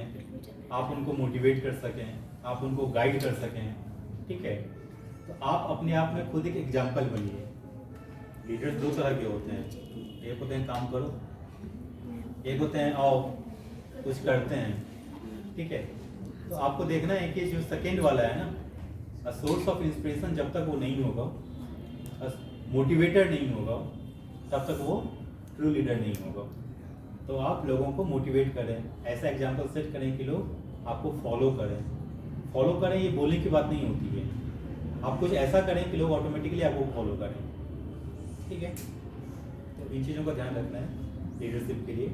आप उनको मोटिवेट कर सकें, आप उनको गाइड कर सकें, ठीक है। तो आप अपने आप में खुद एक एग्जाम्पल बनिए। लीडर्स दो तरह के होते हैं, एक होते हैं काम करो, एक होते हैं आओ कुछ करते हैं, ठीक है। तो आपको देखना है कि जो सेकेंड वाला है ना, सोर्स ऑफ इंस्पिरेशन, जब तक वो नहीं होगा, मोटिवेटर नहीं होगा, तब तक वो ट्रू लीडर नहीं होगा। तो आप लोगों को मोटिवेट करें, ऐसा एग्जाम्पल सेट करें कि लोग आपको फॉलो करें। फॉलो करें ये बोलने की बात नहीं होती है, आप कुछ ऐसा करें कि लोग ऑटोमेटिकली आपको फॉलो करें, ठीक है। तो इन चीज़ों का ध्यान रखना है लीडरशिप के लिए।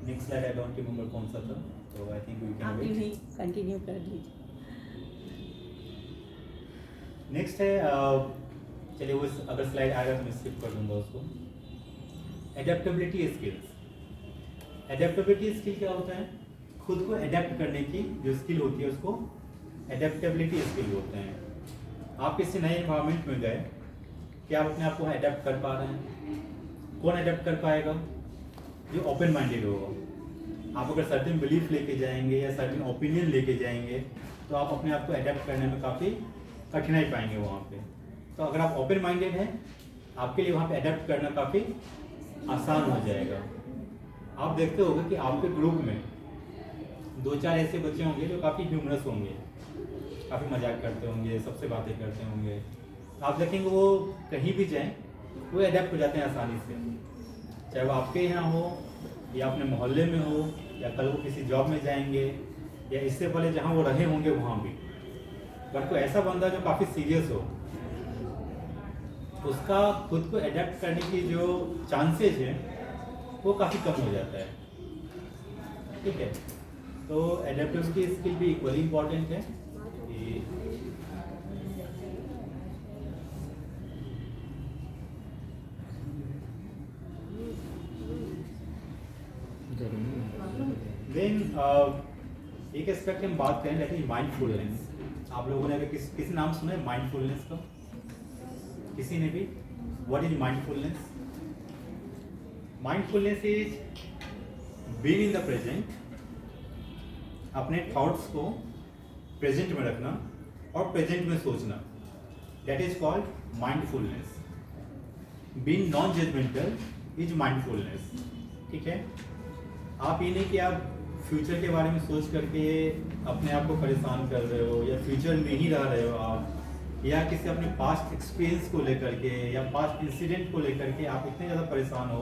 Next slide I don't remember कौन सा था, तो I think we can wait. Continue कर लीजिए। नेक्स्ट है चलिए वो अगर स्लाइड आएगा तो मैं स्किप कर दूंगा उसको। Adaptability skills. एडेप्टेबिलिटी स्किल क्या होता है? खुद को एडेप्ट करने की जो स्किल होती है उसको एडेप्टेबिलिटी स्किल बोलते हैं। आप किसी नए इन्वायरमेंट में गए, क्या आप अपने आप को एडेप्ट कर पा रहे हैं? कौन एडेप्ट कर पाएगा? जो ओपन माइंडेड होगा। आप अगर सर्टेन बिलीफ लेके जाएंगे या सर्टेन ओपिनियन लेके जाएंगे तो आप अपने आप को एडेप्ट करने में काफ़ी कठिनाई पाएंगे वहाँ पे। तो अगर आप ओपन माइंडेड हैं, आपके लिए वहाँ पे एडेप्ट करना काफ़ी आसान हो जाएगा। आप देखते होंगे कि आपके ग्रुप में 2-4 ऐसे बच्चे होंगे जो काफ़ी ह्यूमरस होंगे, काफ़ी मजाक करते होंगे, सबसे बातें करते होंगे। आप देखेंगे वो कहीं भी जाएं वो एडेप्ट हो जाते हैं आसानी से, चाहे वो आपके यहाँ हो या अपने मोहल्ले में हो या कल वो किसी जॉब में जाएंगे या इससे पहले जहाँ वो रहे होंगे वहाँ भी। बट कोई ऐसा बंदा जो काफ़ी सीरियस हो, उसका खुद को एडेप्ट करने की जो चांसेस हैं वो काफ़ी कम हो जाता है, ठीक है। तो एडेप्टेबिलिटी स्किल भी इक्वली इम्पॉर्टेंट है। देन एक एस्पेक्ट हम बात करें दैट इज माइंडफुलनेस। आप लोगों ने अगर किसी नाम सुना है माइंडफुलनेस का? किसी ने भी? What is mindfulness? Mindfulness is being in the present, अपने थॉट्स को प्रेजेंट में रखना और प्रेजेंट में सोचना, that is called mindfulness. Being non judgmental is mindfulness, ठीक है। आप ये नहीं कि आप फ्यूचर के बारे में सोच करके अपने आप को परेशान कर रहे हो या फ्यूचर में ही रह रहे हो आप, या किसी अपने पास्ट एक्सपीरियंस को लेकर के या पास्ट इंसिडेंट को लेकर के आप इतने ज़्यादा परेशान हो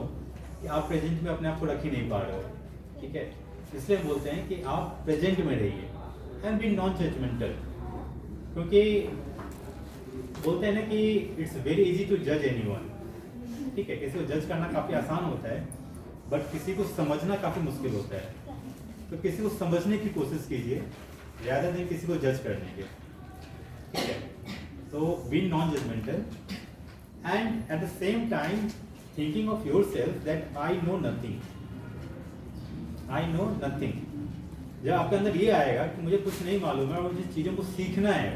कि आप प्रेजेंट में अपने आप को रख ही नहीं पा रहे हो, ठीक है। इसलिए बोलते हैं कि आप प्रेजेंट में रहिए एंड बी नॉन जजमेंटल, क्योंकि बोलते हैं ना कि इट्स वेरी इजी टू जज एनीवन, ठीक है। किसी को जज करना काफ़ी आसान होता है बट किसी को समझना काफ़ी मुश्किल होता है। तो किसी को समझने की कोशिश कीजिए ज़्यादा देर किसी को जज करने के, ठीक है। तो be non judgmental and at the same time thinking of yourself that I know nothing, I know nothing. जब आपके अंदर ये आएगा कि मुझे कुछ नहीं मालूम है और मुझे चीज़ों को सीखना है,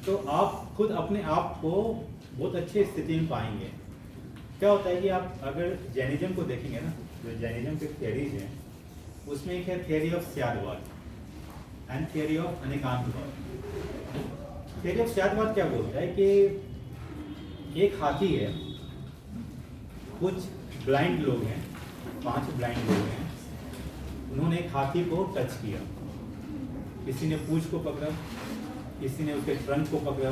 तो आप खुद अपने आप को बहुत अच्छी स्थिति में पाएंगे। क्या होता है कि आप अगर जैनिज्म को देखेंगे ना, जो जैनिज्म के थियरीज हैं उसमें एक है theory of Syadvada and theory of Anekantavada. Theory of Syadvada क्या बोलता है कि एक हाथी है, कुछ ब्लाइंड लोग हैं, 5 ब्लाइंड लोग हैं, उन्होंने एक हाथी को टच किया। किसी ने पूंछ को पकड़ा, किसी ने उसके ट्रंक को पकड़ा,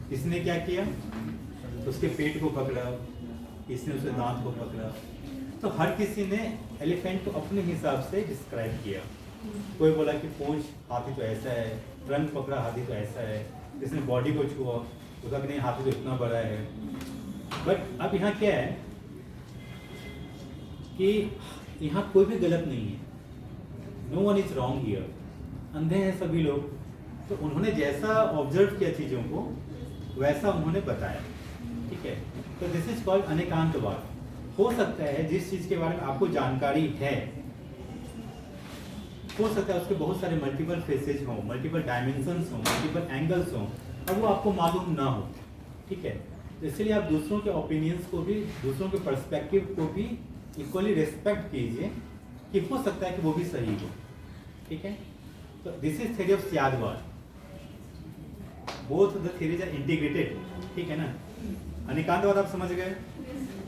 किसी ने क्या किया उसके पेट को पकड़ा, किसी ने उसके दांत को पकड़ा। तो हर किसी ने एलिफेंट को अपने हिसाब से डिस्क्राइब किया। कोई बोला कि पूंछ हाथी तो ऐसा है, ट्रंक पकड़ा हाथी तो ऐसा है, किसी ने बॉडी को छुआ, उसका कि नहीं हाथी तो इतना बड़ा है, बट अब यहाँ क्या है कि यहाँ कोई भी गलत नहीं है, no one is wrong here. अंधे हैं सभी लोग, तो उन्होंने जैसा ऑब्जर्व किया चीज़ों को वैसा उन्होंने बताया, ठीक है। तो दिस इज कॉल्ड अनेकांतवाद। हो सकता है जिस चीज़ के बारे में आपको जानकारी है, हो सकता है उसके बहुत सारे मल्टीपल फेसेज हों, मल्टीपल डायमेंशंस हों, मल्टीपल एंगल्स हों, अब वो आपको मालूम ना हो, ठीक है। तो इसलिए आप दूसरों के ओपिनियंस को भी, दूसरों के पर्सपेक्टिव को भी इक्वली रिस्पेक्ट कीजिए कि हो सकता है कि वो भी सही हो, ठीक है। तो this is theory of Syadvada. Both the theories are integrated, ठीक है ना। अनेकांतवाद आप समझ गए।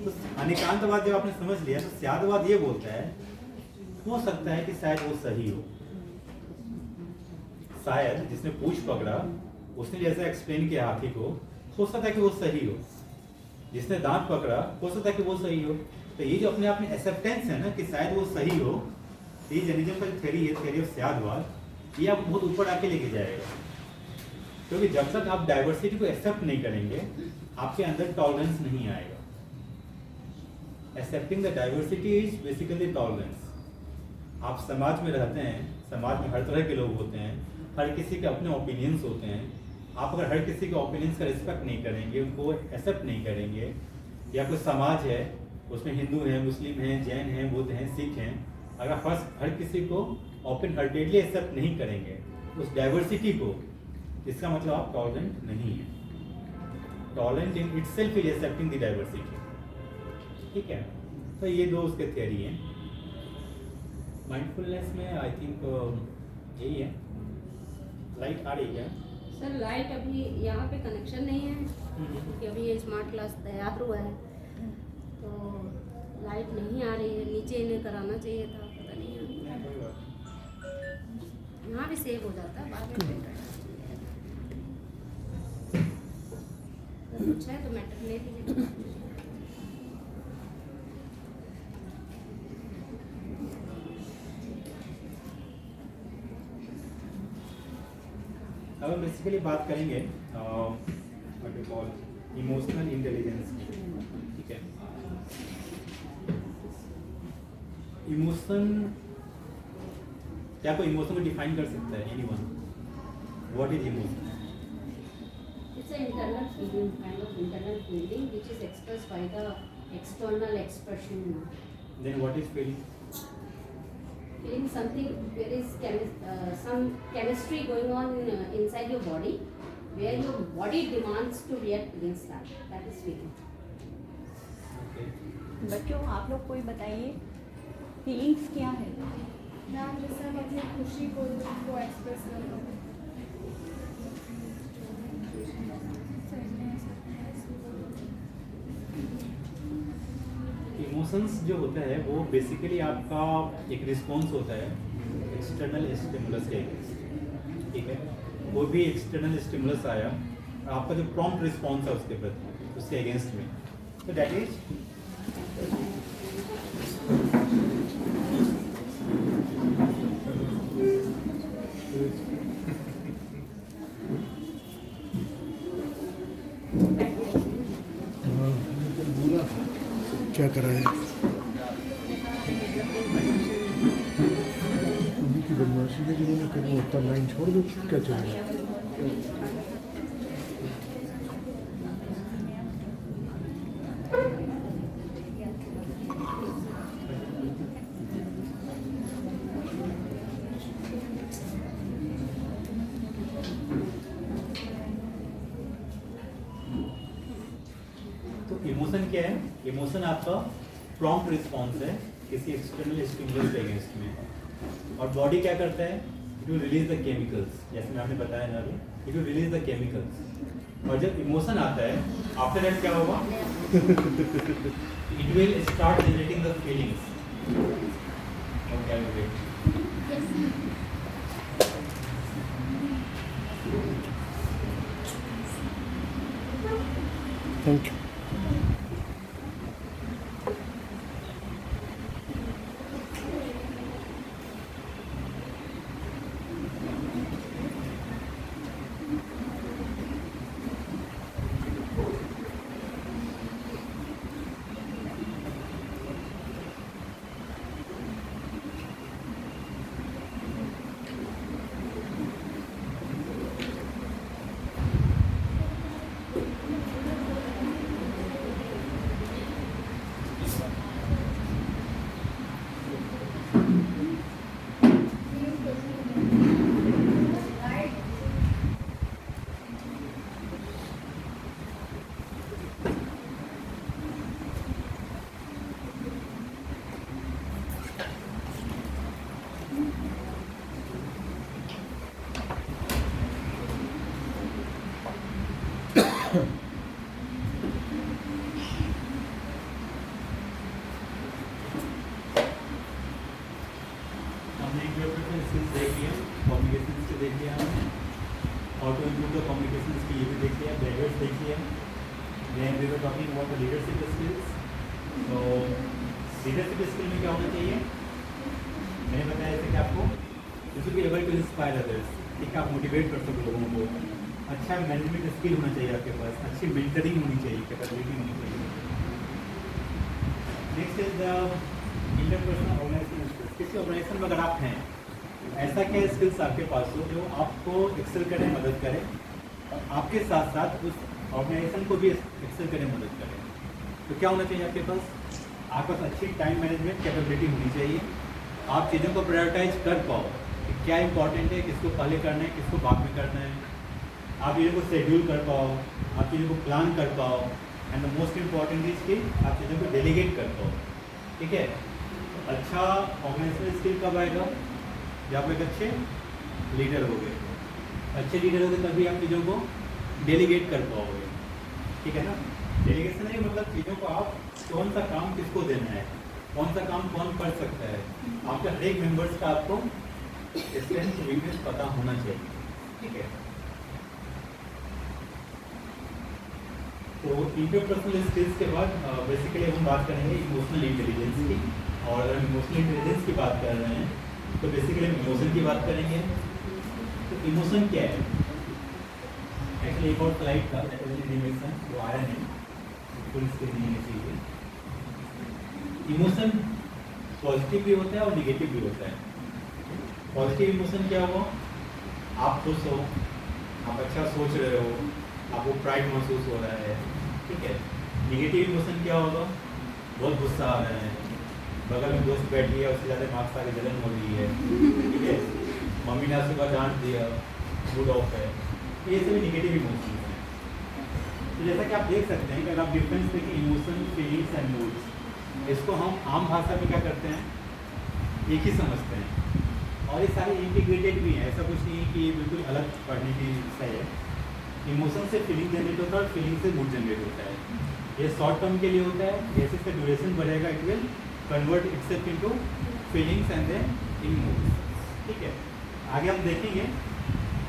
तो अनेकांतवाद जब आपने समझ लिया तो स्यादवाद ये बोलता है हो सकता है कि शायद वो सही हो, शायद जिसने पूंछ पकड़ा उसने जैसा एक्सप्लेन किया हाथी को, हो सकता है कि वो सही हो। जिसने दांत पकड़ा हो सकता है कि वो सही हो। तो ये जो अपने आप में एक्सेप्टेंस है ना कि शायद वो सही हो, ये जर्नलिज्म का जो थ्योरी है, थ्योरी ऑफ स्यादवाद, ये आपको बहुत ऊपर आके लेके जाएगा। क्योंकि जब तक आप डाइवर्सिटी को एक्सेप्ट नहीं करेंगे आपके अंदर टॉलरेंस नहीं आएगा। Accepting the diversity is basically tolerance. आप समाज में रहते हैं, समाज में हर तरह के लोग होते हैं, हर किसी के अपने ओपिनियंस होते हैं। आप अगर हर किसी के ओपिनियंस का रिस्पेक्ट नहीं करेंगे, उनको एक्सेप्ट नहीं करेंगे, या कोई समाज है उसमें हिंदू हैं, मुस्लिम हैं, जैन हैं, बुद्ध हैं, सिख हैं, अगर हर किसी को ओपन हार्टेडली एक्सेप्ट नहीं करेंगे उस डाइवर्सिटी को, इसका मतलब आप टॉलरेंट नहीं है। Tolerant in itself is accepting the diversity, ठीक है। तो ये दो उसके थियरी हैं। माइंडफुलनेस में आई थिंक यही है। लाइट आ रही है सर? लाइट अभी यहाँ पे कनेक्शन नहीं है क्योंकि अभी ये स्मार्ट क्लास तैयार हुआ है, तो लाइट नहीं आ रही है। नीचे इन्हें कराना चाहिए था, पता नहीं है। यहाँ भी सेव हो जाता है बाद में। कुछ है तो मैटर ले लीजिए। अब हम बेसिकली बात करेंगे इमोशनल इंटेलिजेंस की, ठीक है। इमोशन, क्या कोई इमोशन को डिफाइन कर सकता है? Anyone? What is emotion? It's an internal feeling, kind of internal feeling which is expressed by the external expression. Then what is feeling? Feeling something, there is some chemistry going on inside your body where your body demands to react against that. That is feeling. Okay. बच्चों आप लोग कोई बताइए feelings क्या है? Ma'am जैसे हम अपनी खुशी को एक्सप्रेस करते हैं। इमोशंस जो होता है वो बेसिकली आपका एक रिस्पॉन्स होता है एक्सटर्नल स्टिमुलस के अगेंस्ट, ठीक है। कोई भी एक्सटर्नल स्टिमुलस आया और आपका जो प्रॉम्प्ट रिस्पॉन्स है उसके प्रति, उसके अगेंस्ट में, तो दैट इज क्या कराया की बदमाशी के लिए करूँ उतना लाइन छोड़ दो, क्या चाहिए? इमोशन क्या है? इमोशन आपका प्रॉम्प्ट रिस्पॉन्स है किसी एक्सटर्नल स्टिमुलस के अगेंस्ट में, और बॉडी क्या करता है? It will release the chemicals, जैसे मैं आपने बताया ना अभी, it will release the chemicals. और जब इमोशन आता है आफ्टर दैट क्या होगा? It will start generating the feelings. Okay, thank you. हमने इंटरप्रेशन स्किल्स देख लिया, कम्युनिकेशन स्किल्स देख लिया, हमने how to improve the communication skill ये भी देख लिया, बैरियर्स देख लिया, then we were talking about the leadership skills. तो लीडरशिप स्किल में क्या होना चाहिए, मैंने बताया जैसे कि आपको you should be able to inspire others, ठीक है, आप मोटिवेट कर सको लोगों को, अच्छा मैनेजमेंट स्किल होना चाहिए आपके पास, अच्छी मेंटरिंग होनी चाहिए, कैपेबिलिटी होनी चाहिए। Next is the interpersonal organization skills. किसी ऑर्गेनाइजेशन में अगर आप हैं, ऐसा क्या स्किल्स आपके पास हो जो आपको एक्सेल करने में मदद करे और आपके साथ साथ उस ऑर्गेनाइजेशन को भी एक्सेल करने में मदद करे। तो क्या होना चाहिए आपके पास पास अच्छी टाइम मैनेजमेंट कैपेबिलिटी होनी चाहिए, आप चीज़ों को प्रायोरिटाइज कर पाओ कि क्या इंपॉर्टेंट है, किसको पहले करना है, किसको बाद में करना है, आप चीज़ों को शेड्यूल कर पाओ, आप चीज़ों को प्लान कर पाओ, and the most important is कि आप चीज़ों को डेलीगेट कर पाओ, ठीक है। अच्छा ऑर्गेनाइजेशनल स्किल कब आएगा, जब आप एक अच्छे लीडर हो गए, अच्छे लीडर हो गए तभी आप चीज़ों को डेलीगेट कर पाओगे, ठीक है ना। डेलीगेशन नहीं मतलब चीज़ों को आप कौन सा काम किसको देना है, कौन सा काम कौन कर सकता है, आपके हर एक मेंबर्स का आपको स्ट्रेंथ वीकनेस पता होना चाहिए, ठीक है। तो इंटरपर्सनल स्किल्स के बाद बेसिकली हम बात करेंगे इमोशनल इंटेलिजेंस की, और अगर हम इमोशनल इंटेलिजेंस की बात कर रहे हैं तो बेसिकली हम इमोशन की बात करेंगे। तो इमोशन क्या है, एक्चुअली एक और स्लाइड था एनिमेशन वो आया नहीं, फुल स्क्रीन नहीं है चाहिए। इमोशन पॉजिटिव भी होता है और निगेटिव भी होता है। पॉजिटिव इमोशन क्या हुआ, आप खुश हो, आप अच्छा सोच रहे हो, आपको प्राइड महसूस हो रहा है, ठीक है। निगेटिव इमोशन क्या होगा, बहुत गुस्सा आ रहा है, बगल में दोस्त बैठी है उससे ज़्यादा मार्क्स आगे जलन हो रही है, ठीक है, मम्मी ने सुबह डांट दिया, मूड ऑफ है, ये सभी निगेटिव इमोशन हैं। तो जैसा कि आप देख सकते हैं कि अगर आप डिफरेंस देखें इमोशन, फीलिंग्स एंड मूड्स, इसको हम आम भाषा में क्या करते हैं, एक ही समझते हैं, और ये सारे इंटीग्रेटेड भी हैं, ऐसा कुछ नहीं है कि ये बिल्कुल अलग पढ़ने की विषय है। इमोशन से फीलिंग जनरेट होता है और फीलिंग से मूड जनरेट होता है। ये शॉर्ट टर्म के लिए होता है, जैसे इसका ड्यूरेशन बढ़ेगा it will convert itself into feelings and then in moods, ठीक है। आगे हम देखेंगे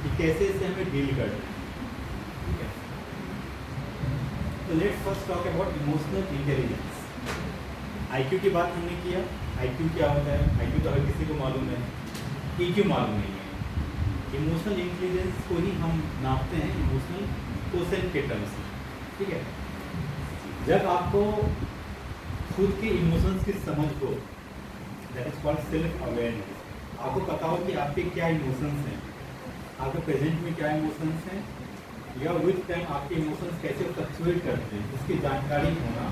कि कैसे इसे हमें डील करना है, ठीक है। तो let's first talk about emotional intelligence. IQ की बात हमने किया, आईक्यू क्या होता है, आईक्यू तो हर किसी को मालूम है, ईक्यू मालूम नहीं है। इमोशनल इंटेलिजेंस को ही हम नापते हैं इमोशनल क्वोशेंट के टर्म्स में, ठीक है। जब आपको खुद के इमोशंस की समझ हो, that is called self awareness. आपको पता हो कि आपके क्या इमोशंस हैं, आपके प्रेजेंट में क्या इमोशंस हैं, या विथ टाइम आपके इमोशंस कैसे फ्लक्चुएट करते हैं, इसकी जानकारी होना,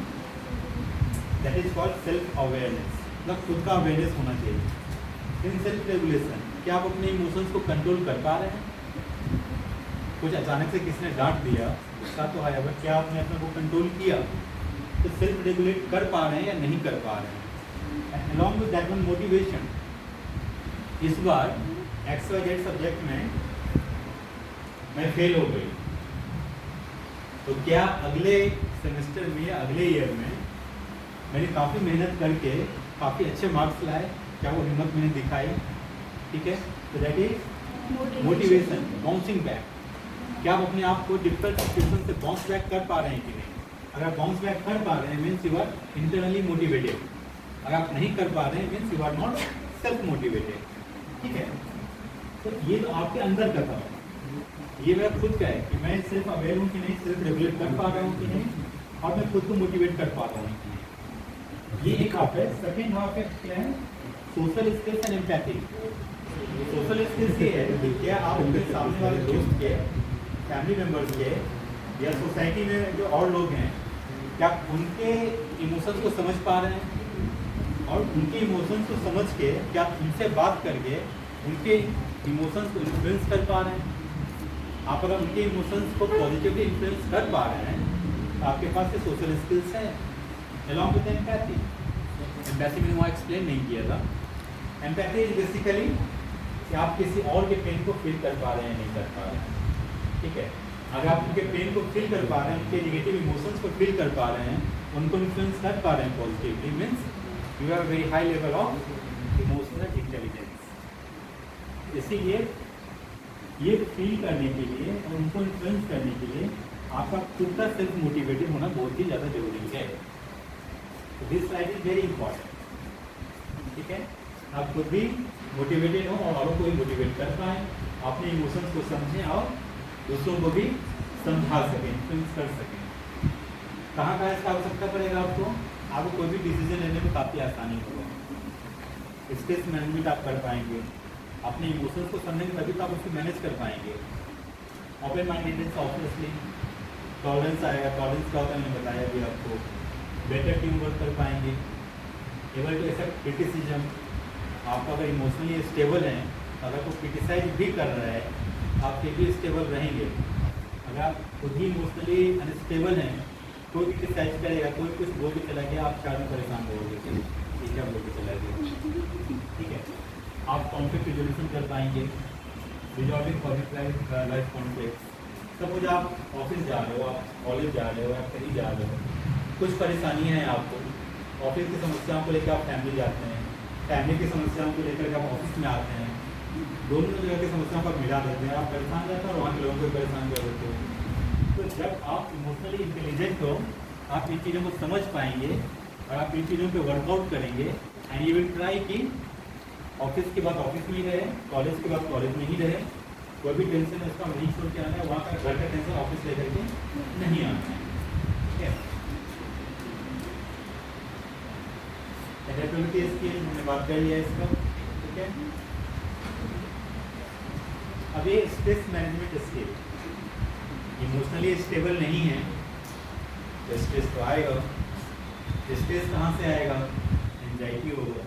that is called self awareness. मतलब खुद का अवेयरनेस होना चाहिए। इन सेल्फ रेगुलेशन, क्या आप अपने इमोशंस को कंट्रोल कर पा रहे हैं। कुछ अचानक से किसी ने डांट दिया, गुस्सा तो आया, बट क्या आपने अपने को कंट्रोल किया, तो सेल्फ रेगुलेट कर पा रहे हैं या नहीं कर पा रहे हैं। Along with that one motivation, इस बार XYZ सब्जेक्ट में मैं फेल हो गई, तो क्या अगले सेमेस्टर में या अगले ईयर में मैंने काफ़ी मेहनत करके काफ़ी अच्छे मार्क्स लाए, क्या वो हिम्मत मैंने दिखाई, ठीक है। तो that is motivation, bouncing back. क्या आप अपने आप को डिफिकल्ट सिचुएशन से बाउंस बैक कर पा रहे हैं कि नहीं। अगर आप बाउंस बैक कर पा रहे हैं means you are internally motivated, अगर आप नहीं कर पा रहे हैं means you are not self motivated, ठीक है। तो ये तो आपके अंदर का था, ये मेरा खुद का है कि मैं सिर्फ अवेयर हूँ कि नहीं, सेल्फ रेगुलेट कर पा रहा हूँ कि नहीं, और मैं खुद को मोटिवेट कर पा रहा हूँ कि नहीं। ये एक हाफ है। सेकेंड हाफ है क्या है, social skills and empathy. Social skills ये है क्या आप अपने सामने वाले दोस्त के, फैमिली मेम्बर्स के, या सोसाइटी में जो और लोग हैं, क्या उनके इमोशंस को समझ पा रहे हैं, और उनके इमोशंस को समझ के क्या उनसे बात करके उनके इमोशंस को इन्फ्लुएंस कर पा रहे हैं। आप अगर उनके इमोशंस को पॉजिटिवली इन्फ्लुएंस कर पा रहे हैं तो आपके पास ये सोशल स्किल्स है। अलॉन्ग विद एम्पैथी, एम्पैथी मैंने वहाँ एक्सप्लेन नहीं किया था। एम्पैथी इज बेसिकली कि आप किसी और के पेन को फील कर पा रहे हैं, नहीं कर पा रहे हैं, ठीक है। अगर आप उनके पेन को फील कर पा रहे हैं, उनके नेगेटिव इमोशंस को फील कर पा रहे हैं, उनको इन्फ्लुएंस कर पा रहे हैं positively, means you have very high level of emotional intelligence. इसीलिए ये फील करने के लिए और उनको इन्फ्लुएंस करने के लिए आपका खुद का सेल्फ मोटिवेटेड होना बहुत ही ज़्यादा जरूरी है। This slide is very important. ठीक है, आप खुद भी मोटिवेटेड हो और औरों को भी मोटिवेट कर पाएँ, अपने इमोशंस को समझें और दूसरों को भी समझा सकें, इन्फ्लुएंस कर सकें। कहाँ कहाँ इसका आवश्यकता पड़ेगा आपको कोई भी डिसीजन लेने में काफ़ी आसानी होगा। स्ट्रेस मैनेजमेंट आप कर पाएंगे, अपने इमोशंस को समझेंगे तभी तो आप उसको मैनेज कर पाएंगे। ओपन माइंडेडनेस ऑब्वियसली, टॉलरेंस आएगा, टॉलरेंस क्या होता है मैंने बताया भी आपको। बेटर टीम वर्क कर पाएंगे, एबल टू एक्सेप्ट क्रिटिसिज्म। आप अगर इमोशनली स्टेबल हैं, अगर कोई क्रिटिसाइज भी कर रहा है आप फिर भी स्टेबल रहेंगे। अगर आप खुद ही इमोशनली अनस्टेबल हैं, कोई क्रिटिसाइज करेगा, कोई कुछ बोल के चला गया, आप शायद परेशान होगे कि क्या बोल के चला गया। ठीक है, आप कॉन्फ्लिक्ट रिजोल्यूशन कर पाएंगे, resolving public life conflict. Suppose आप ऑफिस जा रहे हो, आप कॉलेज जा रहे हो, आप कहीं जा रहे हो, कुछ परेशानियाँ हैं आपको, ऑफिस की समस्याओं को लेकर आप फैमिली जाते हैं, फैमिली की समस्याओं को लेकर आप ऑफिस में आते हैं, दोनों जगह की समस्याओं का मिला देते हैं, आप परेशान रहते हैं और वहाँ के लोगों को परेशान कर देते हो। तो जब आप इमोशनली इंटेलिजेंट हो, आप इन चीज़ों को समझ पाएंगे और आप इन चीज़ों पे वर्कआउट करेंगे एंड यू विल ट्राई कि ऑफिस के बाद ऑफिस में ही रहे, कॉलेज के बाद कॉलेज में ही रहे, कोई भी टेंशन उसका नहीं छोड़ के आना है, वहाँ का घर का टेंशन ऑफिस लेकर के नहीं आना है। ठीक है, एडेप्टेबिलिटी स्किल हमने बात कर लिया इसका। ठीक है, अब ये stress management skill, emotionally stable नहीं है तो स्ट्रेस तो आएगा। स्ट्रेस कहाँ से आएगा? एंजाइटी होगा।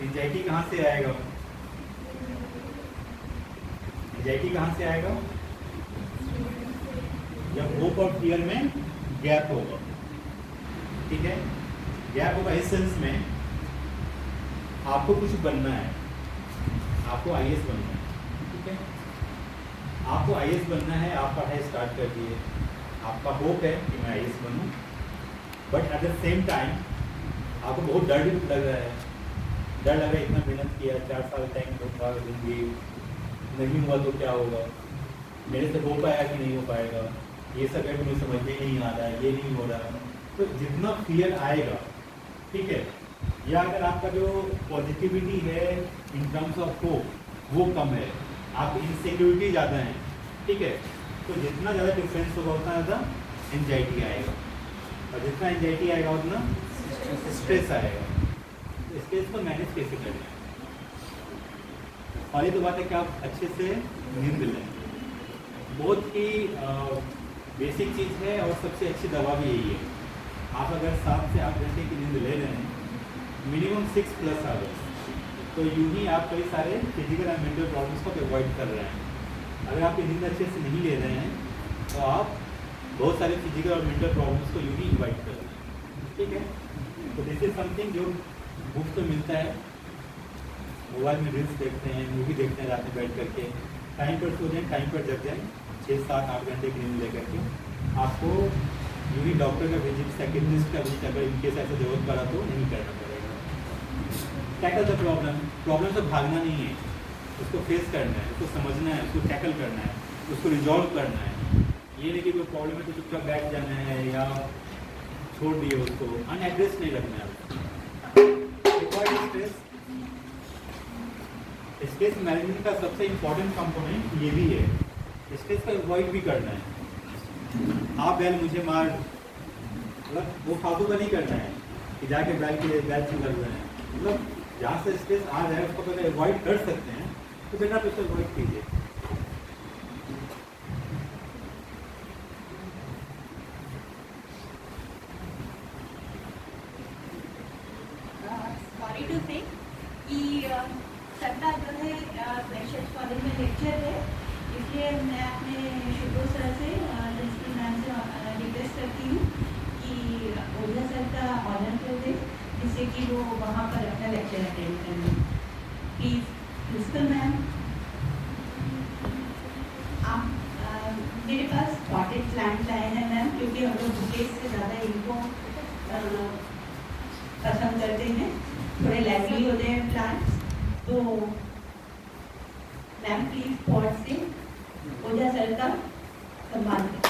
एंजाइटी कहाँ से आएगा? एंजाइटी कहाँ से आएगा? जब होप और फियर में गैप होगा। ठीक है, गैप होगा इस सेंस में आपको कुछ बनना है, आपको आईएएस बनना है। ठीक है, आपको आईएएस बनना है, आप पढ़ाई स्टार्ट कर दिए, आपका होप है कि मैं आईएएस बनूं, but at the same time आपको बहुत डर भी लग रहा है। डर लग रहा है, इतना मेहनत किया, 4 साल टाइम दूंगी, नहीं हुआ तो क्या होगा, मेरे से हो पाएगा कि नहीं हो पाएगा, ये सब है मुझे समझ में नहीं आ रहा है, ये नहीं हो रहा है। तो जितना फियर आएगा, ठीक है, या अगर आपका जो पॉजिटिविटी है इन टर्म्स ऑफ होप वो कम है, आप इनसिक्योरिटी ज़्यादा है, ठीक है, तो जितना ज़्यादा डिफरेंस होगा उतना ज़्यादा एंजाइटी आएगा, और जितना एंजाइटी आएगा उतना स्ट्रेस आएगा। तो स्ट्रेस को मैनेज कैसे करें? और ये तो बात है कि आप अच्छे से नींद लें, बहुत ही बेसिक चीज़ है और सबसे अच्छी दवा भी यही है। आप अगर 7 से 8 घंटे की नींद ले रहे हैं, मिनिमम 6+ आवर्स, तो यूँ ही आप कई सारे फिजिकल एंड मेंटल प्रॉब्लम्स को अवॉइड कर रहे हैं। अगर आप नींद अच्छे से नहीं ले रहे हैं तो आप बहुत सारे फिजिकल और मेंटल प्रॉब्लम्स को यूँ ही इन्वाइट कर रहे हैं। ठीक है, तो दिस इज समथिंग जो बुक्स तो मिलता है, मोबाइल में रील्स देखते हैं, मूवी देखते हैं रात में बैठ करके, टाइम पर सो जाएँ, टाइम पर जग जाएँ, 6, 7, 8 घंटे की नींद लेकर के आपको यूँ ही डॉक्टर का विजिट, साइकियाट्रिस्ट का विजिट अगर इनकेस ऐसा जरूरत पड़ा तो नहीं करना पड़ेगा। टैकल द प्रॉब्लम से भागना नहीं है, उसको फेस करना है, उसको समझना है, उसको टैकल करना है, उसको रिजॉल्व करना है। ये नहीं कि कोई प्रॉब्लम है तो चुपचाप बैठ जाना है या छोड़ दिए उसको, अनएड्रेस नहीं रखना है। स्ट्रेस मैनेजमेंट का सबसे इम्पोर्टेंट कंपोनेंट ये भी है, स्ट्रेस को अवॉइड भी करना है। आप बैल मुझे मार, मतलब वो फालतू का नहीं करना है कि जाके बैल के बैल से लड़ रहे हैं, मतलब जहाँ से स्ट्रेस आ रहा है उसको अगर अवॉइड कर सकते हैं तो बेटा आप उसको अवॉइड कीजिए। सॉरी टू से कि सबका जो है प्रेशर्स कॉलेज में लेक्चर है, इसलिए मैं अपने शुभो सर से प्रिंसिपल मैम से रिक्वेस्ट करती हूँ कि ओझा सर का ऑर्डर कर दे, जिससे कि वो वहाँ पर अपना लेक्चर अटेंड करें। प्लीज़ प्रिंसिपल मैम, आप मेरे पास प्लांट लाए हैं मैम, क्योंकि हम लोग बुकेज से ज़्यादा इनको पसंद करते हैं, थोड़े लाइवली होते हैं प्लांट्स। तो मैम प्लीज पॉट से ओझा सर का सम्मान करें।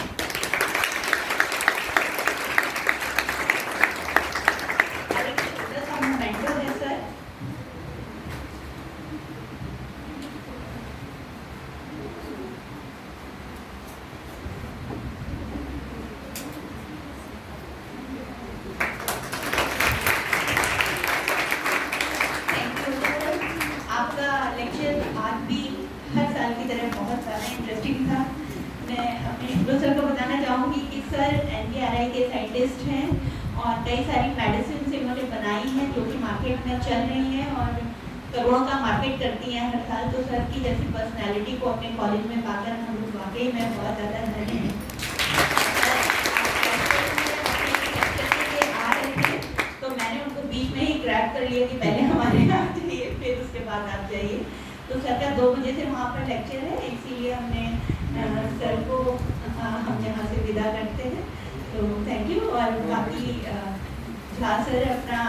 आपका लेक्चर आज भी हर साल की तरह बहुत ज़्यादा इंटरेस्टिंग था। मैं अपने शुक्ला सर को बताना चाहूँगी कि सर NDRI के साइंटिस्ट हैं और कई सारी मेडिसिन इन्होंने बनाई हैं जो कि मार्केट में चल रही हैं और करोड़ों का मार्केट करती हैं हर साल। तो सर की जैसी पर्सनैलिटी को अपने कॉलेज में पाकर हम लोग वाकई में बहुत ज़्यादा धन्य हैं। तो मैंने उनको बीच में ही ग्रैब कर लिया कि पहले हमारे यहाँ जाइए फिर उसके बाद आप जाइए। तो सर का 2 बजे से वहाँ पर लेक्चर है, इसीलिए हमने सर को हम यहाँ से विदा करते हैं। तो थैंक यू। और बाकी झा सर अपना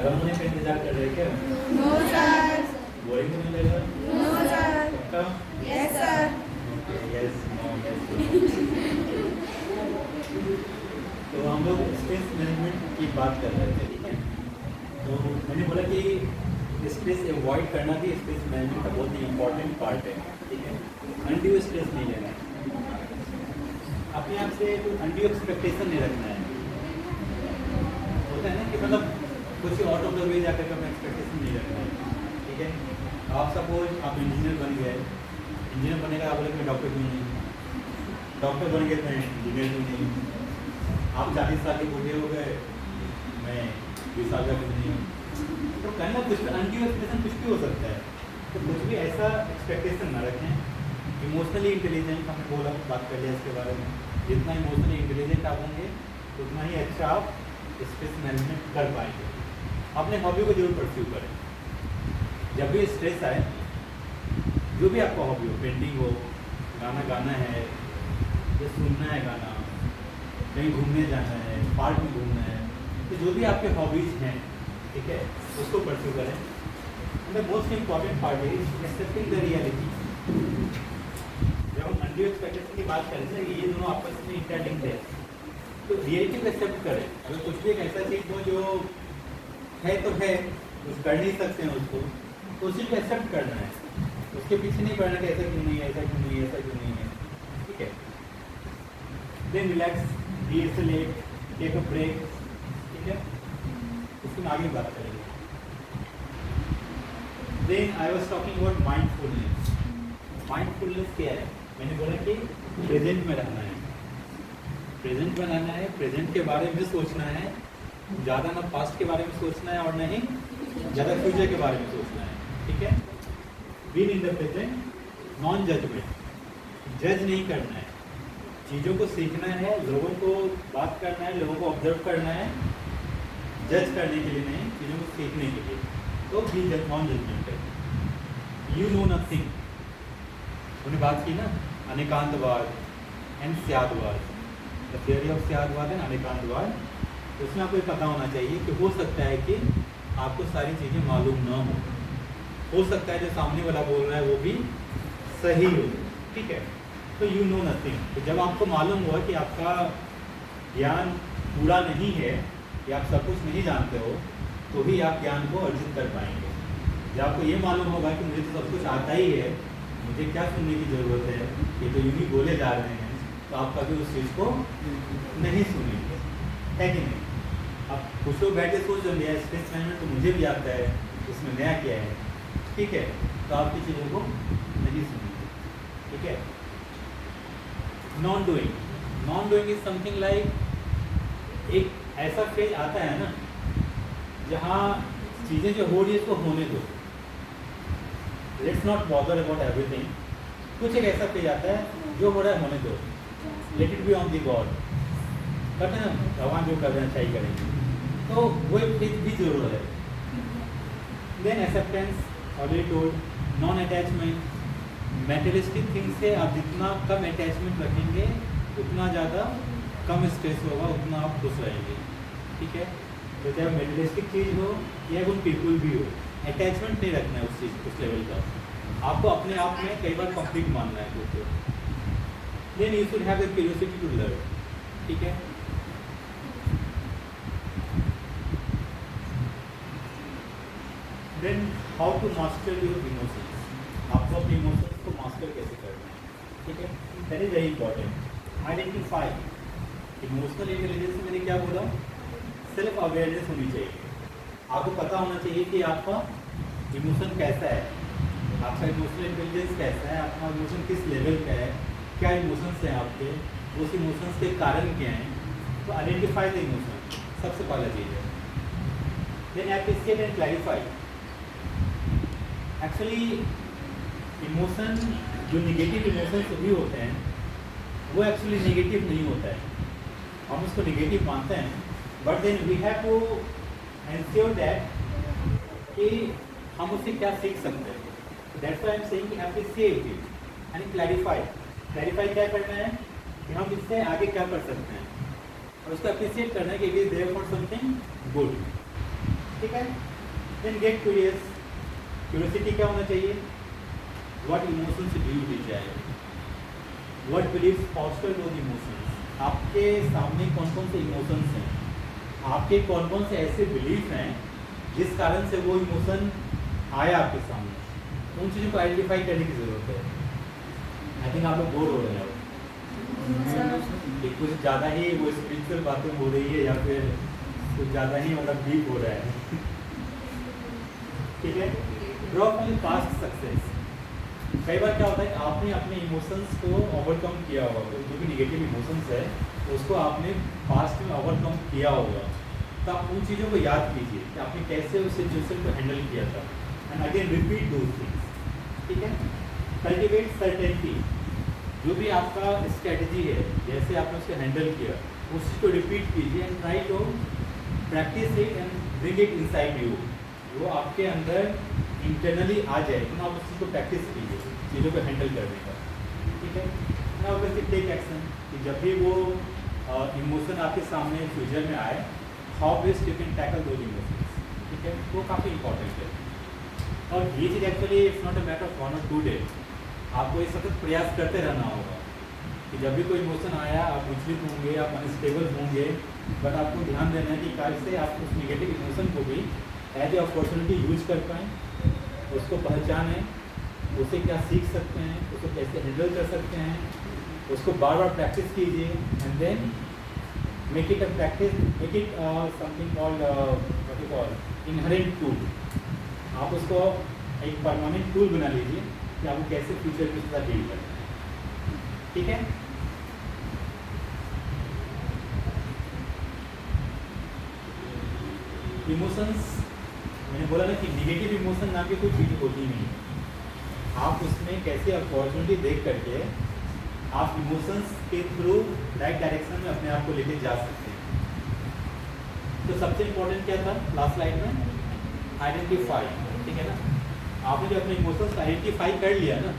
होने का इंतजार कर रहे क्या? No sir. बोरिंग तो नहीं लगेगा? No sir. पक्का? Yes sir. Yes no yes. तो हम लोग स्ट्रेस मैनेजमेंट की बात कर रहे थे, ठीक है? तो मैंने बोला कि स्ट्रेस अवॉइड करना भी स्ट्रेस मैनेजमेंट का बहुत ही इम्पोर्टेंट पार्ट है, ठीक है? अनड्यू स्ट्रेस नहीं लेना है, अपने आप से कोई अनड्यू एक्सपेक्टेशन नहीं रखना है। होता है ना कि मतलब कुछ आउट ऑफ द वे जाकर अपना एक्सपेक्टेशन नहीं रखना है, ठीक है? आप सपोज आप इंजीनियर बन गए, इंजीनियर बनने का आप बोले मैं डॉक्टर क्यों नहीं, डॉक्टर बन गए मैं इंजीनियर क्यों नहीं, आप 40 साल के बूढ़े हो गए मैं 20 साल का क्यों नहीं। तो कहना कुछ अनड्यू एक्सपेक्टेशन कुछ भी हो सकता है, तो कुछ भी ऐसा एक्सपेक्टेशन ना रखें। इमोशनली इंटेलिजेंट हमने बोला, बात कर लिया इसके बारे में। जितना इमोशनली इंटेलिजेंट आप होंगे उतना ही अच्छा आप स्ट्रेस मैनेजमेंट कर पाएंगे। अपने हॉबी को जरूर परस्यू करें। जब भी स्ट्रेस आए, जो भी आपका हॉबी हो, पेंटिंग हो, गाना गाना है या सुनना है गाना, कहीं घूमने जाना है, पार्क में घूमना है, तो जो भी आपके हॉबीज़ हैं, ठीक है, उसको परस्यू करें। The most important part is accepting the reality. जब हम अनड्यू एक्सपेक्टेशन की बात करें ना, ये दोनों आपस में इंटरलिंक्ड है, तो रियलिटी को एक्सेप्ट करें। अगर कुछ भी एक ऐसा चीज़ हो जो है तो है, कुछ कर नहीं सकते हैं उसको, तो उसी को एक्सेप्ट करना है, उसके पीछे नहीं पड़ना कि ऐसा क्यों नहीं है, ऐसा क्यों नहीं है, ऐसा क्यों नहीं है, ठीक है? देन रिलैक्स, डीएसएलएट, टेक अ ब्रेक, ठीक है? उसकी आगे बात करेंगे। Then I was talking about mindfulness. Mindfulness क्या है? मैंने बोला कि प्रेजेंट में रहना है, प्रेजेंट में रहना है, प्रेजेंट के बारे में सोचना है, ज़्यादा ना पास्ट के बारे में सोचना है और नहीं ज़्यादा फ्यूचर के बारे में सोचना है, ठीक है? Being in the present, non judgment, जज नहीं करना है, चीज़ों को सीखना है, लोगों को बात करना है, लोगों को ऑब्जर्व करना है, जज करने के लिए नहीं, चीज़ों को सीखने के लिए। तो be non judgment. You know nothing, उन्हें बात की ना, Anekantavada and Syadvada, the theory of Syadvada and Anekantavada. उसमें आपको पता होना चाहिए कि हो सकता है कि आपको सारी चीज़ें मालूम ना हो सकता है जो सामने वाला बोल रहा है वो भी सही हो, ठीक है? तो यू नो नथिंग। तो जब आपको मालूम हुआ कि आपका ज्ञान पूरा नहीं है या आप सब कुछ नहीं जानते हो, तो ही आप ज्ञान को अर्जित कर पाएंगे। जब आपको ये मालूम होगा कि मुझे तो सब कुछ आता ही है, मुझे क्या सुनने की ज़रूरत है, ये तो यूँ ही बोले जा रहे हैं, तो आप कभी उस चीज़ को नहीं सुनेंगे, है कि नहीं? अब कुछ लोग बैठ के सोच लेंगे स्ट्रेस मैनेजमेंट तो मुझे भी आता है, इसमें नया क्या है, ठीक है? तो आपकी चीज़ों को नहीं सुनेंगे, ठीक है। Non doing is something like एक ऐसा फेज आता है ना जहाँ चीज़ें जो हो रही है इसको होने दो, let's not bother about everything. कुछ एक ऐसा फेज आता है जो हो रहा है होने दो, let it be on the God, करते ना भगवान जो कर रहे हैं चाहिए करेंगे, तो वो एक फेज भी जरूर है। Then acceptance, already told, non attachment, materialistic thing से आप जितना कम अटैचमेंट रखेंगे उतना ज़्यादा कम स्ट्रेस होगा, उतना आप खुश रहेंगे, ठीक है। तो चाहे मेटेरियलिस्टिक चीज़ हो या उन पीपल भी हो, अटैचमेंट नहीं रखना है उस चीज़ उस लेवल का। आपको अपने आप में कई बार कंफ्लिक्ट मानना है खुद को। Then you should have the curiosity to learn, ठीक है। Then how to master your emotions, आपको अपने इमोशंस को मास्टर कैसे करना है, ठीक है। That is very important. Identify, emotional intelligence मैंने क्या बोला, सेल्फ अवेयरनेस होनी चाहिए। आपको पता होना चाहिए कि आपका इमोशन कैसा है, आपका इमोशनल इंटेलिजेंस कैसा है, आपका इमोशन किस लेवल का है, क्या इमोशंस हैं आपके, उस इमोशंस के कारण क्या हैं। तो आइडेंटिफाई द इमोशन सबसे पहला चीज़ है। Then appreciate and clarify. Actually emotion जो निगेटिव इमोशंस भी होते हैं वो एक्चुअली निगेटिव नहीं होता है, हम उसको निगेटिव मानते हैं, but then we have to ensure that कि हम उससे क्या सीख सकते हैं। That's why I am saying कि appreciate it and clarify. Clarify क्या करना है कि हम इससे आगे क्या कर सकते हैं, और उसको अप्रिशिएट करना है कि it is there for something good, ठीक है। Then get curious. क्यूरियोसिटी क्या होना चाहिए, what emotions do you desire, what beliefs foster those emotions. आपके सामने कौन कौन से इमोशंस हैं, आपके कौन कौन से ऐसे बिलीफ हैं जिस कारण से वो इमोशन आया आपके सामने, उन चीज़ों को आइडेंटिफाई करने की ज़रूरत है। आई थिंक आप लोग बोर हो रहे हैं, कुछ ज़्यादा ही वो स्पिरिचुअल बातें हो रही है या फिर कुछ ज़्यादा ही मतलब डीप हो रहा है, ठीक है। Draw from the past success. कई बार क्या होता है कि आपने अपने इमोशंस को ओवरकम किया होगा, जो भी निगेटिव इमोशंस है उसको आपने पास्ट में ओवरकम किया होगा, तो आप उन चीज़ों को याद कीजिए कि आपने कैसे उस सिचुएशन को हैंडल किया था, and again repeat those things, ठीक है। कल्टिवेट सर्टेनिटी, जो भी आपका स्ट्रेटजी है, जैसे आपने उसको हैंडल किया उस चीज़ को रिपीट कीजिए and try to practice it and bring it inside you. वो आपके अंदर इंटरनली आ जाए तो आप उस चीज़ को प्रैक्टिस कीजिए, चीज़ों को हैंडल करने का, ठीक है। ना ऑब्वियसली टेक एक्शन, कि जब भी वो इमोशन आपके सामने फ्यूचर में आए, how best you can tackle those emotions, ठीक है। वो काफ़ी इंपॉर्टेंट है। और ये चीज़ actually it's not a matter of 1 or 2 days, आपको ये सतत प्रयास करते रहना होगा कि जब भी कोई इमोशन आया आप विचलित होंगे, आप अनस्टेबल होंगे, बट आपको ध्यान देना है कि कैसे आप उस निगेटिव इमोशन को भी एज ए अपॉर्चुनिटी यूज कर पाएँ, उसको पहचानें, उससे क्या सीख सकते हैं, उसको कैसे हैंडल कर सकते हैं, उसको बार बार प्रैक्टिस कीजिए and then make it a practice, make it something called what you call inherent tool. आप उसको एक परमानेंट टूल बना लीजिए कि आपको कैसे फ्यूचर के साथ डील करना है, ठीक है। इमोशंस, मैंने बोला ना कि निगेटिव इमोशन नाम की कोई चीज़ होती नहीं है। आप उसमें कैसे अपॉर्चुनिटी देख करके आप इमोशंस के थ्रू राइट डायरेक्शन में अपने आप को लेके जा सकते हैं। तो सबसे इम्पोर्टेंट क्या था लास्ट स्लाइड में, आइडेंटिफाई, ठीक है ना। आपने जो अपने इमोशंस आइडेंटिफाई कर लिया ना,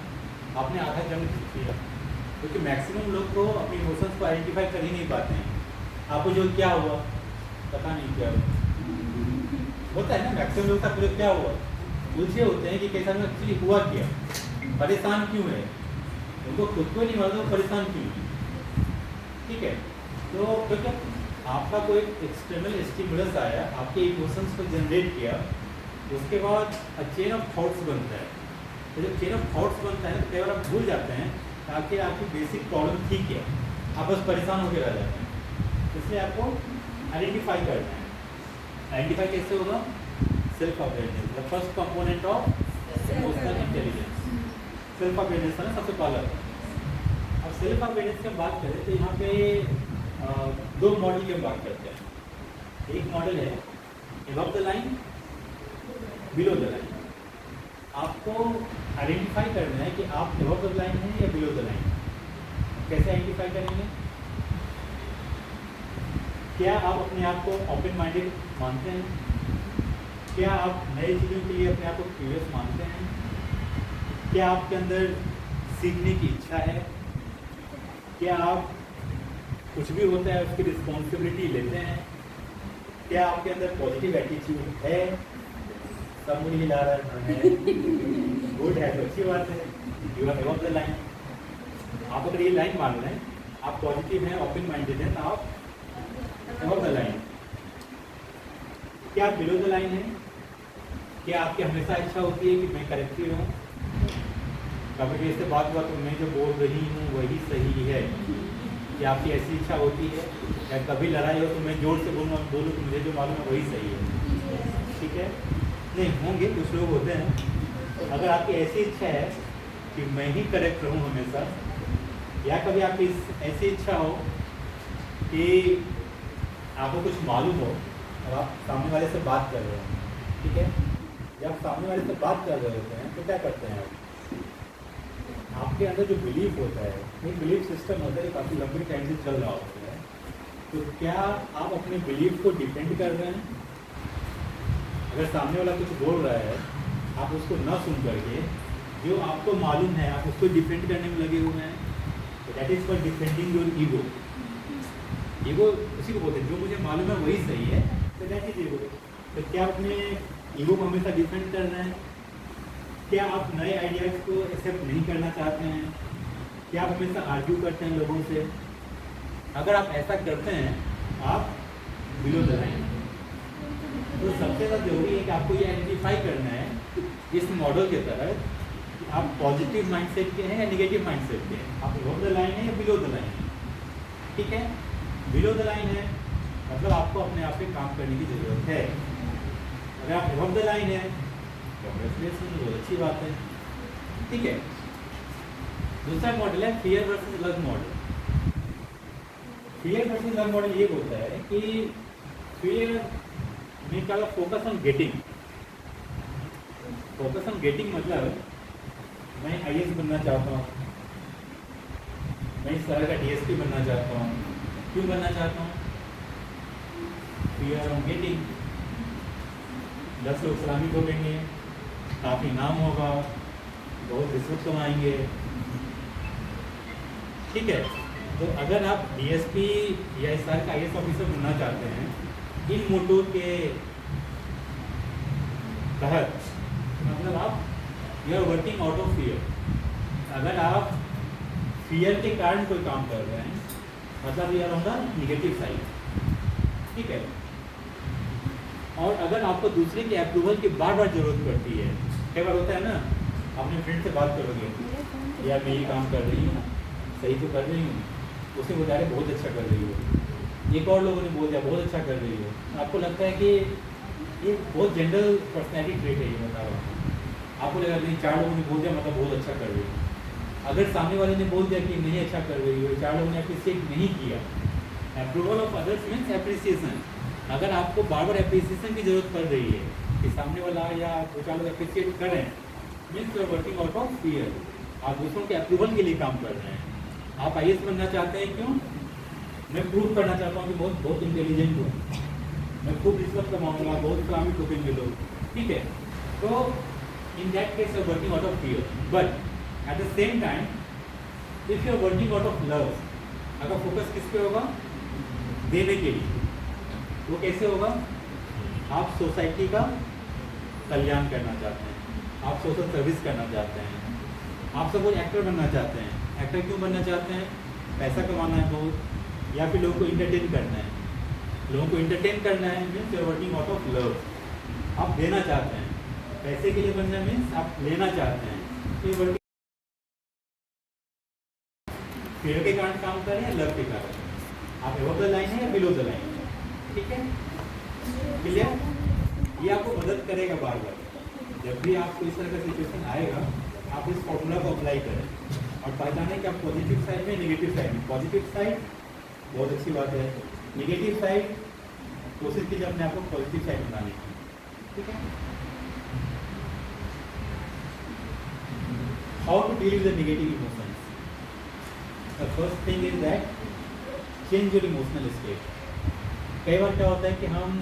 आपने आधा जंग जीत लिया, क्योंकि मैक्सिमम लोग तो अपने इमोशंस को आइडेंटिफाई कर ही नहीं पाते हैं। आपको जो क्या हुआ पता नहीं क्या हुआ होता है ना, मैक्सिमम लोग का फिर क्या हुआ पूछे होते हैं कि कैसा में एक्चुअली हुआ क्या, परेशान क्यों है, उनको खुद को नहीं मालूम परेशान क्यों है, ठीक है। तो क्योंकि आपका कोई एक्सटर्नल स्टिमुलस आया, आपके इमोशंस को जनरेट किया, उसके बाद चेन ऑफ थॉट्स बनता है। तो जब चेन ऑफ थॉट्स बनता है तो कई बार आप भूल जाते हैं ताकि आपकी बेसिक प्रॉब्लम ठीक है, आप बस परेशान होकर रह जाते हैं। इसलिए आपको आइडेंटिफाई करना है। आइडेंटिफाई कैसे होगा, self awareness, the first component of emotional intelligence, self awareness है ना सबसे पहला। अब सेल्फ अवेयरनेस की हम बात करें तो यहाँ पे दो मॉडल की हम बात करते हैं। एक मॉडल है above the line, below the line. आपको आइडेंटिफाई करना है कि आप अबव द लाइन हैं या बिलो द लाइन। कैसे आइडेंटिफाई करेंगे? क्या आप अपने आप को ओपन माइंडेड मानते हैं? क्या आप नए चीज़ों के लिए अपने आप को क्यूरियस मानते हैं? क्या आपके अंदर सीखने की इच्छा है? क्या आप कुछ भी होता है उसकी रिस्पॉन्सिबिलिटी लेते हैं? क्या आपके अंदर पॉजिटिव एटीट्यूड है? सब मुझे हिला रहा है, गुड है तो अच्छी बात है, you are above the line. आप अगर ये लाइन मान रहे हैं, आप पॉजिटिव हैं, ओपन माइंडेड हैं, तो आप अबव द लाइन। क्या आप बिलो द लाइन है? क्या आपकी हमेशा इच्छा होती है कि मैं करेक्ट ही रहूँ? कभी इससे बात हुआ तो मैं जो बोल रही हूँ वही सही है, या आपकी ऐसी इच्छा होती है? या कभी लड़ाई हो तो मैं जोर से बोलूँ कि मुझे जो मालूम है वही सही है? ठीक है, नहीं होंगे कुछ लोग होते हैं। अगर आपकी ऐसी इच्छा है कि मैं ही करेक्ट रहूँ हमेशा, या कभी आपकी ऐसी इच्छा हो कि आपको कुछ मालूम हो और आप सामने वाले से बात कर रहे हो, ठीक है, जब आप सामने वाले से बात कर रहे होते हैं तो क्या करते हैं आपके अंदर जो बिलीफ होता है, एक बिलीफ सिस्टम होता है काफ़ी लंबे टाइम से चल रहा होता है। तो क्या आप अपने बिलीफ को डिपेंड कर रहे हैं? अगर सामने वाला कुछ बोल रहा है, आप उसको न सुन करके जो आपको मालूम है आप उसको डिफेंड करने में लगे हुए हैं, तो that is for defending your ego. Ego उसी को बोलते हैं, जो मुझे मालूम है वही सही है, तो दैट इज ईगो। तो क्या अपने ईगो को हमेशा डिफेंड कर रहे हैं? क्या आप नए आइडियाज़ को एक्सेप्ट नहीं करना चाहते हैं? क्या आप हमेशा आर्ग्यू करते हैं लोगों से? अगर आप ऐसा करते हैं, आप बिलो द लाइन। तो सबसे ज़्यादा जरूरी है कि आपको ये आइडेंटिफाई करना है इस मॉडल के तहत आप पॉजिटिव माइंडसेट के हैं या नेगेटिव माइंडसेट के हैं। आप अबव द लाइन है या बिलो द लाइन है? ठीक है, बिलो द लाइन है मतलब आपको अपने आप पे काम करने की ज़रूरत है। अगर आप अबव द लाइन है, कांग्रेचुलेशन, बहुत अच्छी बात है। ठीक है, दूसरा मॉडल है fear versus love model. Fear versus love model ये होता है कि फियर में क्या focus on getting. Focus on getting मतलब मैं आईएएस बनना चाहता हूँ, मैं इस तरह का डीएसपी बनना चाहता हूँ। क्यों बनना चाहता हूँ? Fear on getting. 10 लोग सलामी ठोकेंगे, काफ़ी नाम होगा, बहुत रिश्वत कमाएंगे। ठीक है, तो अगर आप डीएसपी या इस तरह का आईएएस ऑफिसर बनना चाहते हैं इन मोटो के तहत, मतलब आप you are working out of fear. अगर आप फियर के कारण कोई काम कर रहे हैं मतलब you are on the negative side. ठीक है, और अगर आपको दूसरे के अप्रूवल की बार बार जरूरत पड़ती है, कई बार होता है ना, अपने फ्रेंड से बात करोगे, यार मैं ये काम कर रही हूँ, सही तो कर रही हूँ, उसे बता रहे बहुत अच्छा कर रही हो, एक और लोगों ने बोल दिया बहुत अच्छा कर रही हो। आपको लगता है कि ये बहुत जनरल पर्सनैलिटी ट्रेट है, ये बता रहा हूँ। आपको लगा नहीं, 4 लोगों ने बोल दिया मतलब बहुत अच्छा कर रही हो। अगर सामने वाले ने बोल दिया कि नहीं अच्छा कर रही हो, 4 लोगों ने अप्रिशिएट नहीं किया, approval of others means appreciation. अगर आपको बार बार एप्रिसिएशन की जरूरत पड़ रही है कि सामने वाला या 2-4 लोग अप्रिशिएट करें, means you are working out of fear. आप दूसरों के अप्रूवल के लिए काम कर रहे हैं। आप आईएएस बनना चाहते हैं, क्यों? मैं प्रूव करना चाहता हूँ कि बहुत इंटेलिजेंट हूँ, मैं खूब रिश्वत कमाऊँगा, बहुत सलामी ठोकेंगे लोग। ठीक है, तो in that case you are working out of fear. But at the same time if you are working out of love, अगर फोकस किस पे होगा? देने के लिए। वो कैसे होगा? आप सोसाइटी का कल्याण करना चाहते हैं, आप सोशल सर्विस करना चाहते हैं, आप सब एक्टर बनना चाहते हैं। एक्टर क्यों बनना चाहते हैं? पैसा कमाना है बहुत, या फिर लोगों को इंटरटेन करना है। लोगों को इंटरटेन करना है means you are working out of love. आप देना चाहते हैं, पैसे के लिए बनना मीन्स आप लेना चाहते हैं। तो वर्किंग फियर के कारण काम कर रहे हैं, लव के कारण। आप अबव द लाइन है या बिलो द लाइन है? ठीक है, क्लियर? ये आपको मदद करेगा बार बार जब भी आपको इस तरह का सिचुएशन आएगा आप इस फॉर्मूला को अप्लाई करें और पहचानें कि आप पॉजिटिव साइड में नेगेटिव साइड में। पॉजिटिव साइड बहुत अच्छी बात है, नेगेटिव साइड कोशिश कीजिए अपने आप को पॉजिटिव साइड बनाने की, ठीक है। How to deal with the negative emotions? The first thing is that change your emotional state. कई बार क्या होता है कि हम